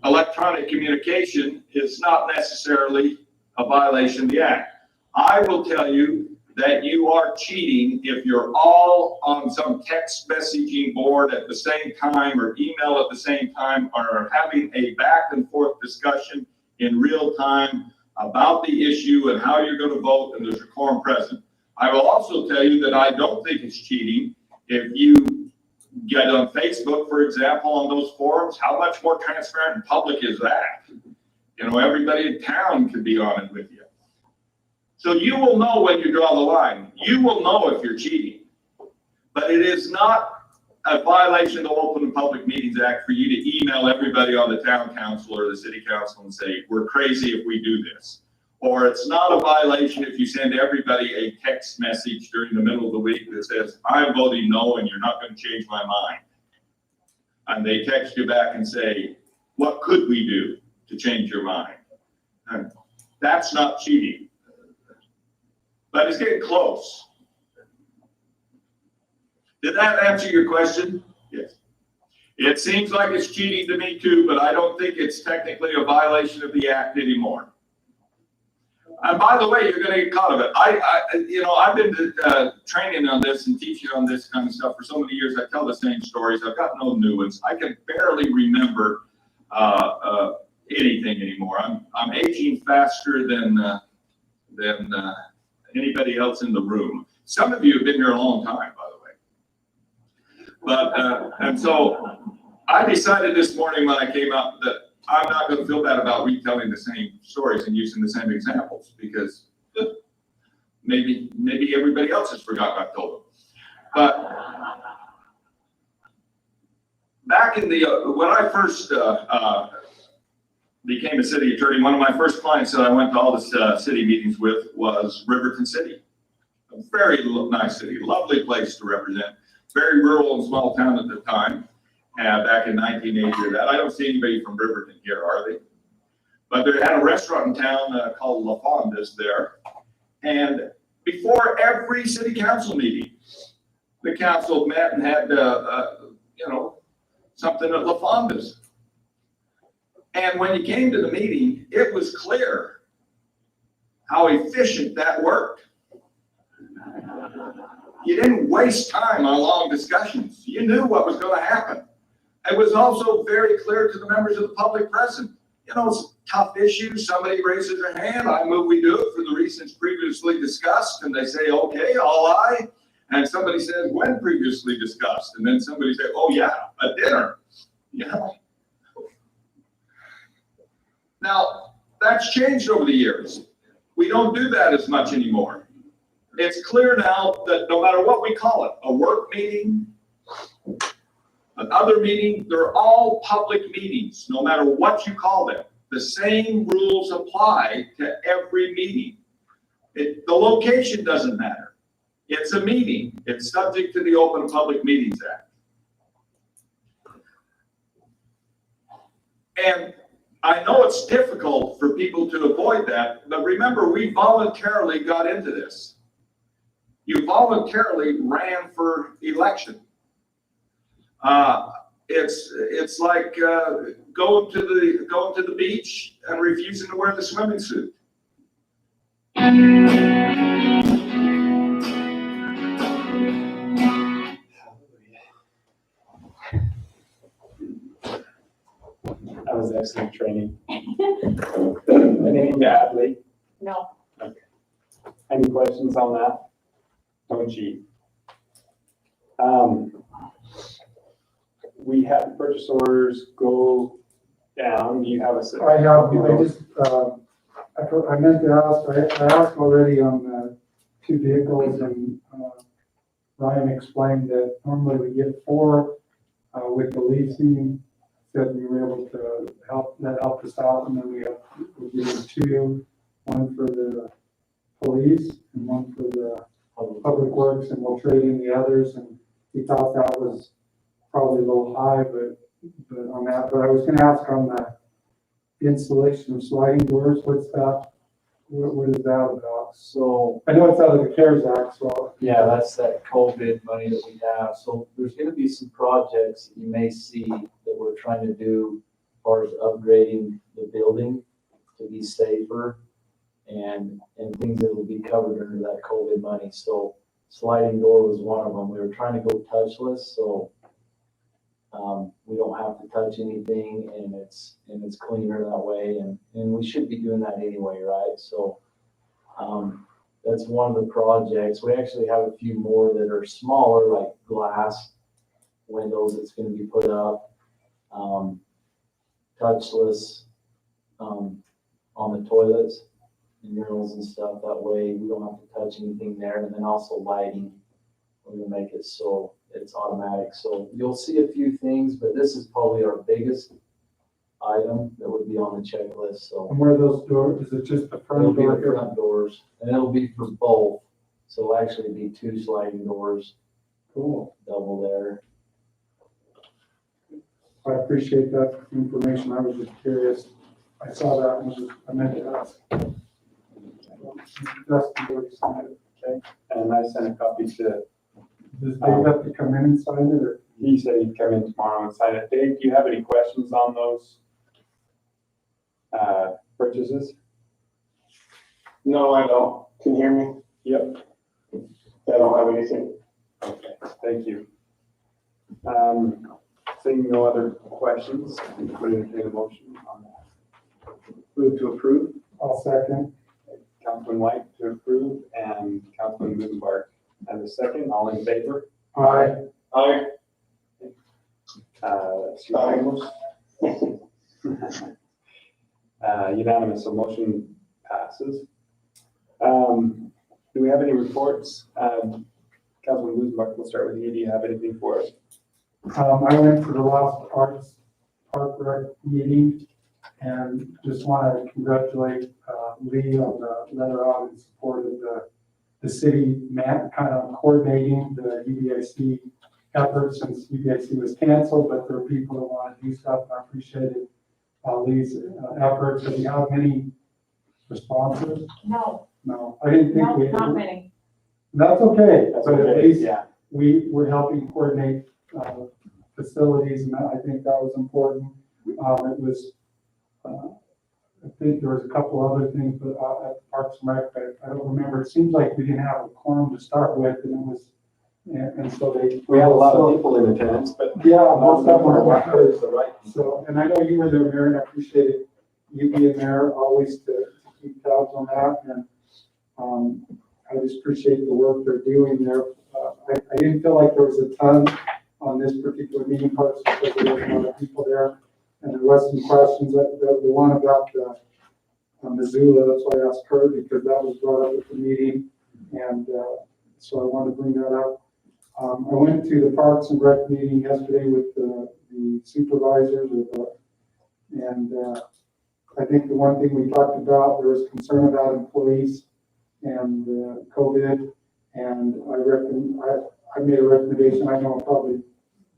S10: electronic communication is not necessarily a violation of the act. I will tell you that you are cheating if you're all on some text messaging board at the same time or email at the same time or having a back and forth discussion in real time about the issue and how you're going to vote and there's a quorum present. I will also tell you that I don't think it's cheating if you get on Facebook, for example, on those forums. How much more transparent and public is that? You know, everybody in town could be on it with you. So you will know when you draw the line. You will know if you're cheating. But it is not a violation of the Open and Public Meetings Act for you to email everybody on the town council or the city council and say, we're crazy if we do this. Or it's not a violation if you send everybody a text message during the middle of the week that says, I'm voting no and you're not going to change my mind. And they text you back and say, what could we do to change your mind? And that's not cheating. But it's getting close. Did that answer your question? Yes. It seems like it's cheating to me too, but I don't think it's technically a violation of the act anymore. And by the way, you're going to get caught of it. I've been training on this and teaching on this kind of stuff for so many years. I tell the same stories. I've got no new ones. I can barely remember anything anymore. I'm aging faster than anybody else in the room. Some of you have been here a long time, by the way. But and so I decided this morning when I came up that I'm not going to feel bad about retelling the same stories and using the same examples because maybe everybody else has forgotten I've told them. But back in the when I first became a city attorney, one of my first clients that I went to all the city meetings with was Riverton City. A very nice city, lovely place to represent. Very rural and small town at the time. Back in 1980 or that. I don't see anybody from Riverton here, are they? But they had a restaurant in town called La Fonda's there. And before every city council meeting, the council met and had, something at La Fonda's. And when you came to the meeting, it was clear how efficient that worked. You didn't waste time on long discussions. You knew what was going to happen. It was also very clear to the members of the public present. You know, it's tough issues. Somebody raises their hand. I move we do it for the reasons previously discussed. And they say, okay, all aye. And somebody says, when previously discussed? And then somebody says, oh yeah, a dinner. You know? Now, that's changed over the years. We don't do that as much anymore. It's clear now that no matter what we call it, a work meeting, another meeting, they're all public meetings, no matter what you call them. The same rules apply to every meeting. The location doesn't matter. It's a meeting. It's subject to the Open Public Meetings Act. And I know it's difficult for people to avoid that, but remember, we voluntarily got into this. You voluntarily ran for election. It's like going to the beach and refusing to wear the swimming suit.
S1: That was excellent training. Anything to add, Lee?
S9: No.
S1: Okay. Any questions on that? Don't cheat. We had purchase orders go down. Do you have a?
S4: I have, I meant to ask, I asked already on the 2 vehicles, and Ryan explained that normally we get 4 with the leasing. Said we were able to that helped us out, and then we're getting 2, one for the police and one for the public works, and we'll trade in the others. And he thought that was probably a little high, but on that. But I was going to ask on the installation of sliding doors. What's that? What is that about?
S11: So,
S4: I know it's out of the CARES Act, so.
S11: yeah, that's that COVID money that we have. So there's gonna be some projects that you may see that we're trying to do as far as upgrading the building to be safer and things that will be covered under that COVID money. So sliding door was one of them. We were trying to go touchless, so we don't have to touch anything, and it's cleaner that way, and we should be doing that anyway, right? So that's one of the projects. We actually have a few more that are smaller, like glass windows that's going to be put up, touchless on the toilets and urinals and stuff. That way we don't have to touch anything there. And then also lighting, we're going to make it so it's automatic. So you'll see a few things, but this is probably our biggest item that would be on the checklist. So
S4: And where are those doors? Is it just the front
S11: it'll be
S4: door?
S11: the front doors, and it'll be for both. So it'll actually be 2 sliding doors,
S4: Cool.
S11: double there.
S4: I appreciate that information. I was just curious. I saw that and I meant to ask. Dustin, what you said.
S1: Okay, and I sent a copy to,
S4: Does Dave have to come in and sign it, or?
S1: he said he'd come in tomorrow and sign it. Dave, do you have any questions on those purchases?
S7: No, I don't. Can you hear me?
S1: Yep.
S7: I don't have anything.
S1: Okay, thank you. Seeing no other questions, would entertain a motion on that.
S8: Move to approve.
S4: I'll second.
S1: Councilman White to approve and Councilman Muhlenberg as a second. All in favor?
S4: Aye.
S7: Aye.
S1: It's unanimous. Unanimous, so motion passes. Do we have any reports? Councilman Muhlenberg, we'll start with you. Do you have anything for us?
S4: I went to the last park rec meeting and just want to congratulate Lee on the letter out in support of the city kind of coordinating the UBIC efforts, since UBIC was canceled, but there are people that want to do stuff. I appreciated Lee's efforts. Have you had many responses?
S9: No,
S4: No, I didn't think we.
S9: not many.
S4: That's okay,
S1: That's
S4: but at
S1: okay,
S4: least
S1: yeah.
S4: we're helping coordinate facilities, and I think that was important. It was, I think there was a couple other things, but at the Parks and Rec, I don't remember. It seems like we didn't have a quorum to start with, and it was, and so they.
S1: We had a lot of people in attendance, but
S4: Yeah, most of them were.
S1: right.
S4: So, and I know you were there, Mayor, and I appreciated you being there always to keep tabs on that, and I just appreciate the work they're doing there. I didn't feel like there was a ton on this particular meeting, parts because there was a lot of people there, and there was some questions. The one about the Missoula, that's why I asked her, because that was brought up at the meeting, and so I wanted to bring that up. I went to the Parks and Rec meeting yesterday with the supervisors and I think the one thing we talked about, there was concern about employees and COVID. And I made a recommendation. I know I probably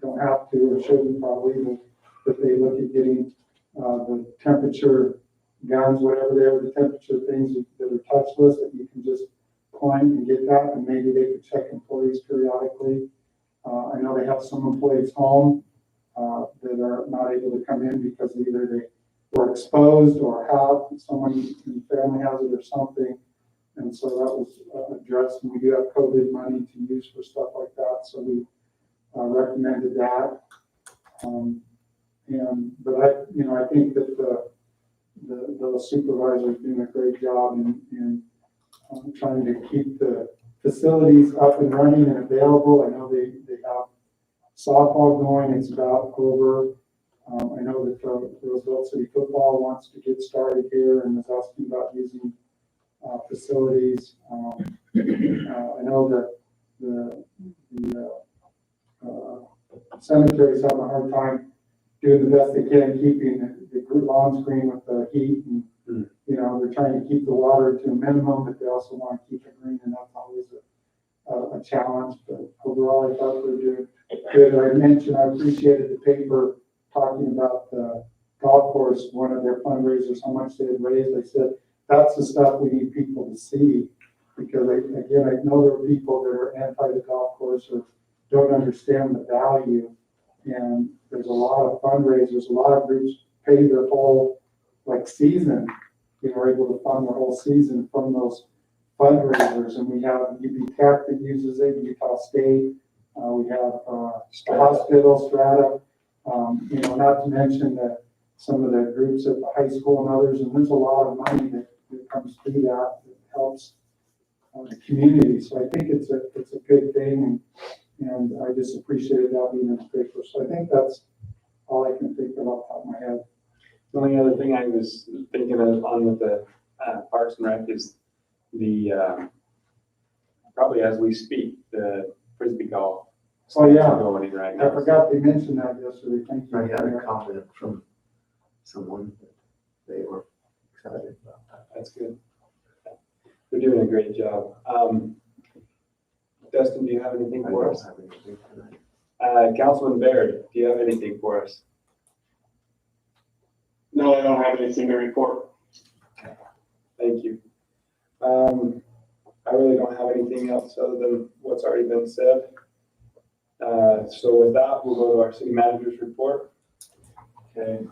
S4: don't have to or shouldn't probably, but that they look at getting the temperature guns, whatever they are, the temperature things that are touchless, that you can just point and get that, and maybe they could check employees periodically. I know they have some employees home that are not able to come in because either they were exposed or have someone in the family has it or something. And so that was addressed, and we do have COVID money to use for stuff like that, so we recommended that. But I think that the supervisor's doing a great job in trying to keep the facilities up and running and available. I know they have softball going, it's about over. I know that the Roosevelt City football wants to get started here and is asking about using facilities. I know that the cemeteries have a hard time doing the best they can keeping the lawn screen with the heat, and they're trying to keep the water to a minimum, but they also want to keep it green, and that's always a challenge. But overall, I thought they were doing good. I mentioned I appreciated the paper talking about the golf course, one of their fundraisers, how much they had raised. I said, that's the stuff we need people to see, because I know there are people that are anti the golf course or don't understand the value. And there's a lot of fundraisers, a lot of groups pay their whole season, are able to fund the whole season from those fundraisers. And we have UB Tech that uses it, Utah State, we have the hospital, Strata, not to mention that some of the groups at the high school and others, and there's a lot of money that comes through that helps the community. So I think it's a good thing, and I just appreciated that being in the paper. So I think that's all I can think of off the top of my head.
S1: The only other thing I was thinking of on with the Parks and Rec is the, probably as we speak, the Frisbee golf.
S4: Oh, yeah.
S1: Going right now.
S4: I forgot they mentioned that yesterday. Thank you.
S6: I had a comment from someone that they were excited about that.
S1: That's good. They're doing a great job. Dustin, do you have anything for us?
S6: I don't have anything tonight.
S1: Councilman Baird, do you have anything for us?
S7: No, I don't have anything to report.
S1: Thank you. I really don't have anything else other than what's already been said. So with that, we'll go to our city manager's report.
S11: Okay,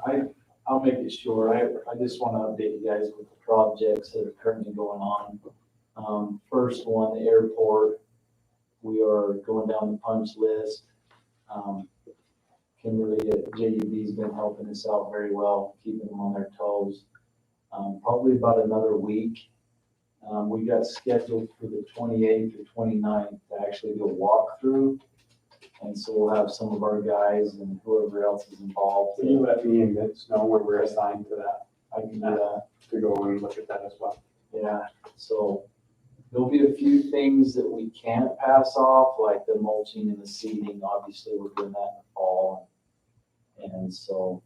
S11: I'll make it short. I just want to update you guys with the projects that are currently going on. First one, the airport, we are going down the punch list. Kimberly at JUB's been helping us out very well, keeping them on their toes. Probably about another week. We got scheduled for the 28th or 29th to actually do a walkthrough. And so we'll have some of our guys and whoever else is involved.
S1: Will you let me and Vince know where we're assigned to that?
S11: I can do that.
S1: To go and look at that as well.
S11: Yeah, so there'll be a few things that we can't pass off, like the mulching and the seeding. Obviously, we're doing that in the fall. And so,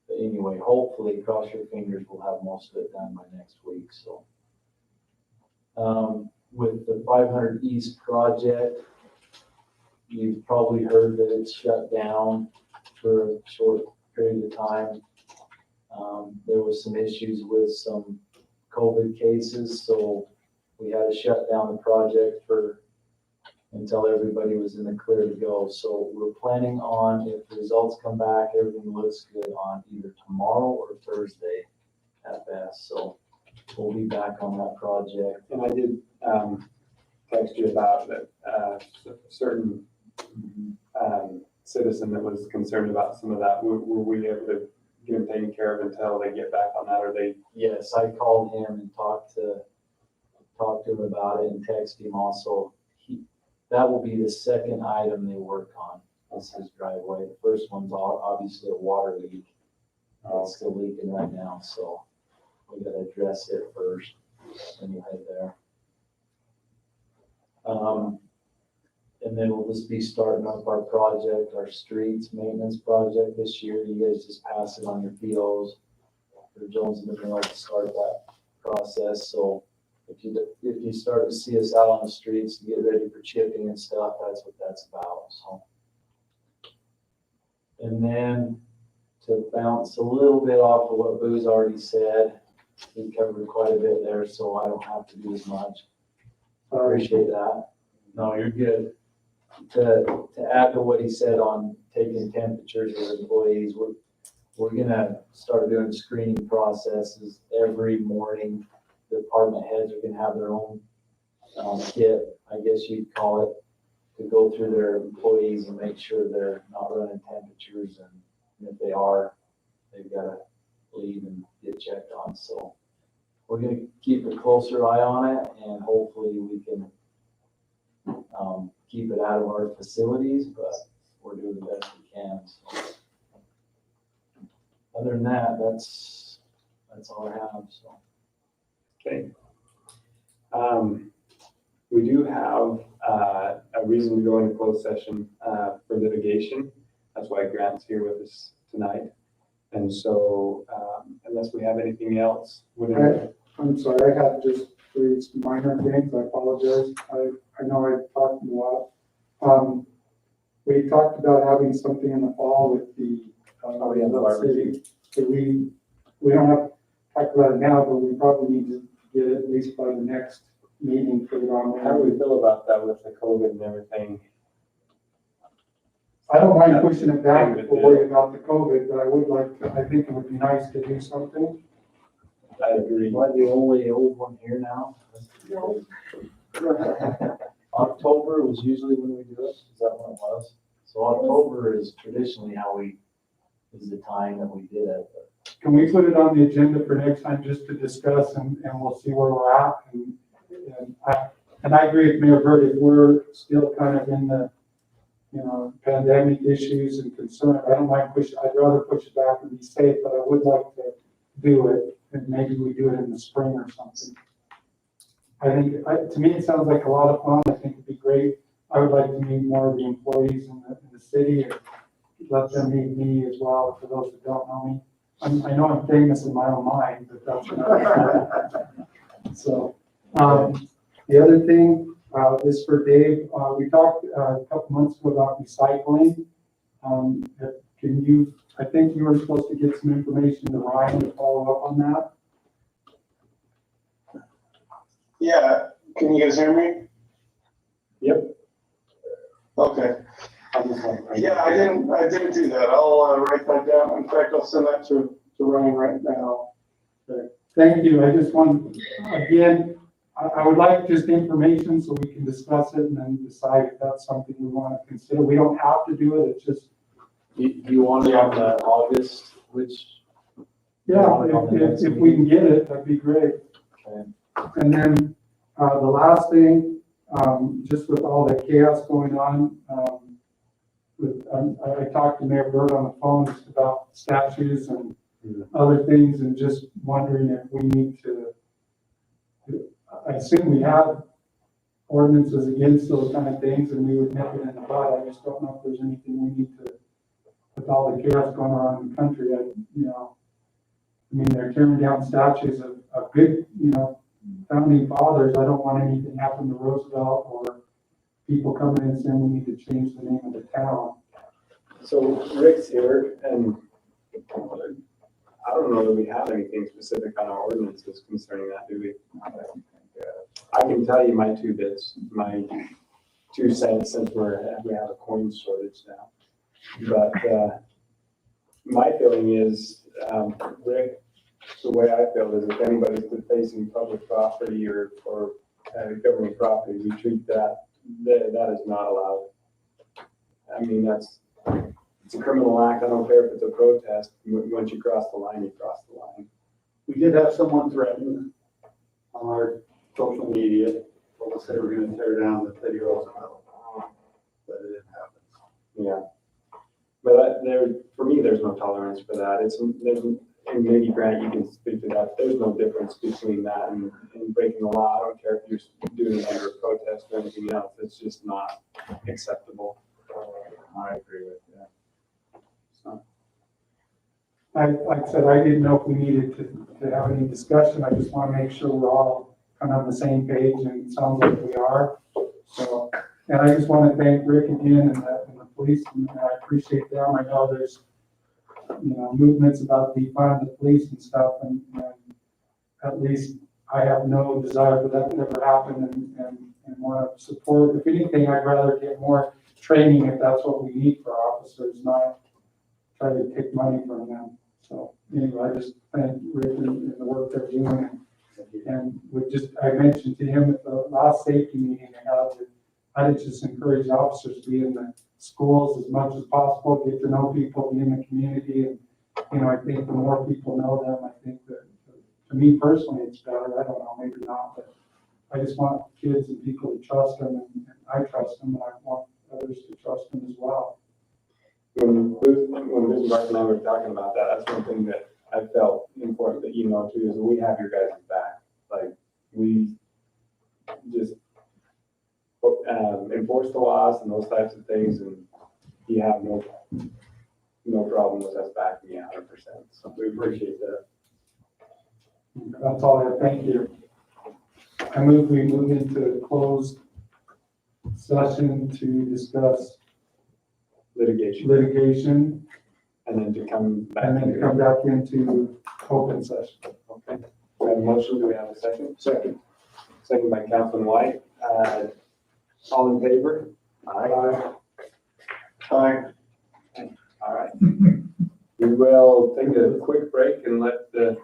S11: but anyway, hopefully, cross your fingers, we'll have most of it done by next week. So with the 500 East project, you've probably heard that it's shut down for a short period of time. There was some issues with some COVID cases, so we had to shut down the project until everybody was in the clear to go. So we're planning on, if the results come back, everything looks good, on either tomorrow or Thursday at best. So we'll be back on that project.
S1: And I did text you about that certain citizen that was concerned about some of that. Were we able to get him taken care of until they get back on that, or they?
S11: Yes, I called him and talked to him about it and texted him also. That will be the second item they work on. This is driveway. The first one's obviously a water leak. It's still leaking right now, so we gotta address it first. Then you head there. And then we'll just be starting up our project, our streets maintenance project this year. You guys just pass it on your POs for Jones and the Mill to start that process. So if you start to see us out on the streets to get ready for chipping and stuff, that's what that's about, so. And then to bounce a little bit off of what Boo's already said, we covered quite a bit there, so I don't have to do as much. I appreciate that. No, you're good. To add to what he said on taking temperatures of employees, we're gonna start doing screening processes every morning. The department heads are gonna have their own kit, I guess you'd call it, to go through their employees and make sure they're not running temperatures, and if they are, they've gotta leave and get checked on. So we're gonna keep a closer eye on it, and hopefully we can keep it out of our facilities, but we're doing the best we can. So other than that, that's all I have, so.
S1: Okay. We do have a reason to go into closed session for litigation. That's why Grant's here with us tonight. And so unless we have anything else,
S4: I'm sorry, I had just 3 minor things, I apologize. I know I talked a lot. We talked about having something in the fall with the, we don't have to talk about it now, but we probably need to get it at least by the next meeting, put it on there.
S1: how do we feel about that with the COVID and everything?
S4: I don't mind pushing it back if we're worried about the COVID, but I would like to, I think it would be nice to do something.
S1: I agree.
S11: Am I the only old one here now?
S2: No.
S11: October was usually when we do it, is that when it was? So October is traditionally is the time that we did it.
S4: Can we put it on the agenda for next time just to discuss and we'll see where we're at? And I agree with Mayor Burt, if we're still kind of in the, pandemic issues and concern, I don't mind I'd rather push it back and be safe, but I would like to do it, and maybe we do it in the spring or something. I think, to me, it sounds like a lot of fun. I think it'd be great. I would like to meet more of the employees in the city, and let them meet me as well, for those that don't know me. I know I'm famous in my own mind, but that's another. So, the other thing is for Dave. We talked a couple months ago about recycling. I think you were supposed to get some information to Ryan to follow up on that.
S7: Yeah, can you guys hear me?
S1: Yep.
S7: Okay. Yeah, I didn't do that. I'll write that down. In fact, I'll send that to Ryan right now.
S4: Thank you. I just want, again, I would like just information so we can discuss it and then decide if that's something we want to consider. We don't have to do it. It's just.
S11: Do you want it on the August, which?
S4: Yeah, if we can get it, that'd be great.
S11: Okay.
S4: And then the last thing, just with all the chaos going on, I talked to Mayor Burt on the phone just about statues and other things, and just wondering if we need to. I assume we have ordinances against those kind of things, and we would nip it in the bud. I just don't know if there's anything we need to, with all the chaos going on in the country. They're tearing down statues of good, founding fathers. I don't want anything happen to Roosevelt or people coming in saying we need to change the name of the town.
S1: So Rick's here, and I don't know that we have anything specific on our ordinances concerning that, do we? I can tell you my 2 bits, my 2 cents, since we have a coin shortage now. But my feeling is, Rick, the way I feel is if anybody's defacing public property or government property, we treat that is not allowed. I mean, it's a criminal act. I don't care if it's a protest. Once you cross the line, you cross the line.
S12: We did have someone threaten on our social media, told us they were gonna tear down the Teddy Roosevelt, but it didn't happen.
S1: Yeah. But for me, there's no tolerance for that. and maybe Grant, you can speak to that, there's no difference between that and breaking the law. I don't care if you're doing it under protest or anything else, it's just not acceptable.
S5: I agree with that.
S1: So,
S4: Like I said, I didn't know if we needed to have any discussion. I just want to make sure we're all kind of on the same page, and it sounds like we are. So, and I just want to thank Rick again and the police, and I appreciate them. I know there's, movements about defund the police and stuff, and at least I have no desire for that to ever happen, and want to support. If anything, I'd rather get more training if that's what we need for officers, not try to take money from them. So anyway, I just thank Rick and the work they're doing. And I mentioned to him at the last safety meeting I would just encourage officers to be in the schools as much as possible, get to know people, be in the community. And, I think the more people know them, I think that, to me personally, it's better. I don't know, maybe not, but I just want kids and people to trust them, and I trust them, and I want others to trust them as well.
S1: when Ms. Mark and I were talking about that, that's one thing that I felt important that too, is we have your guys' back. Like, we just enforce the laws and those types of things, and you have no problem with us backing you 100%. So we appreciate that.
S4: That's all I have. Thank you. I move we move into closed session to discuss litigation,
S1: And then to come back.
S4: and then come back into open session.
S1: Okay. We have a motion. Do we have a second?
S6: Second.
S1: Second by Councilman White. All in favor?
S4: Aye.
S7: Aye.
S1: All right. We will take a quick break and let the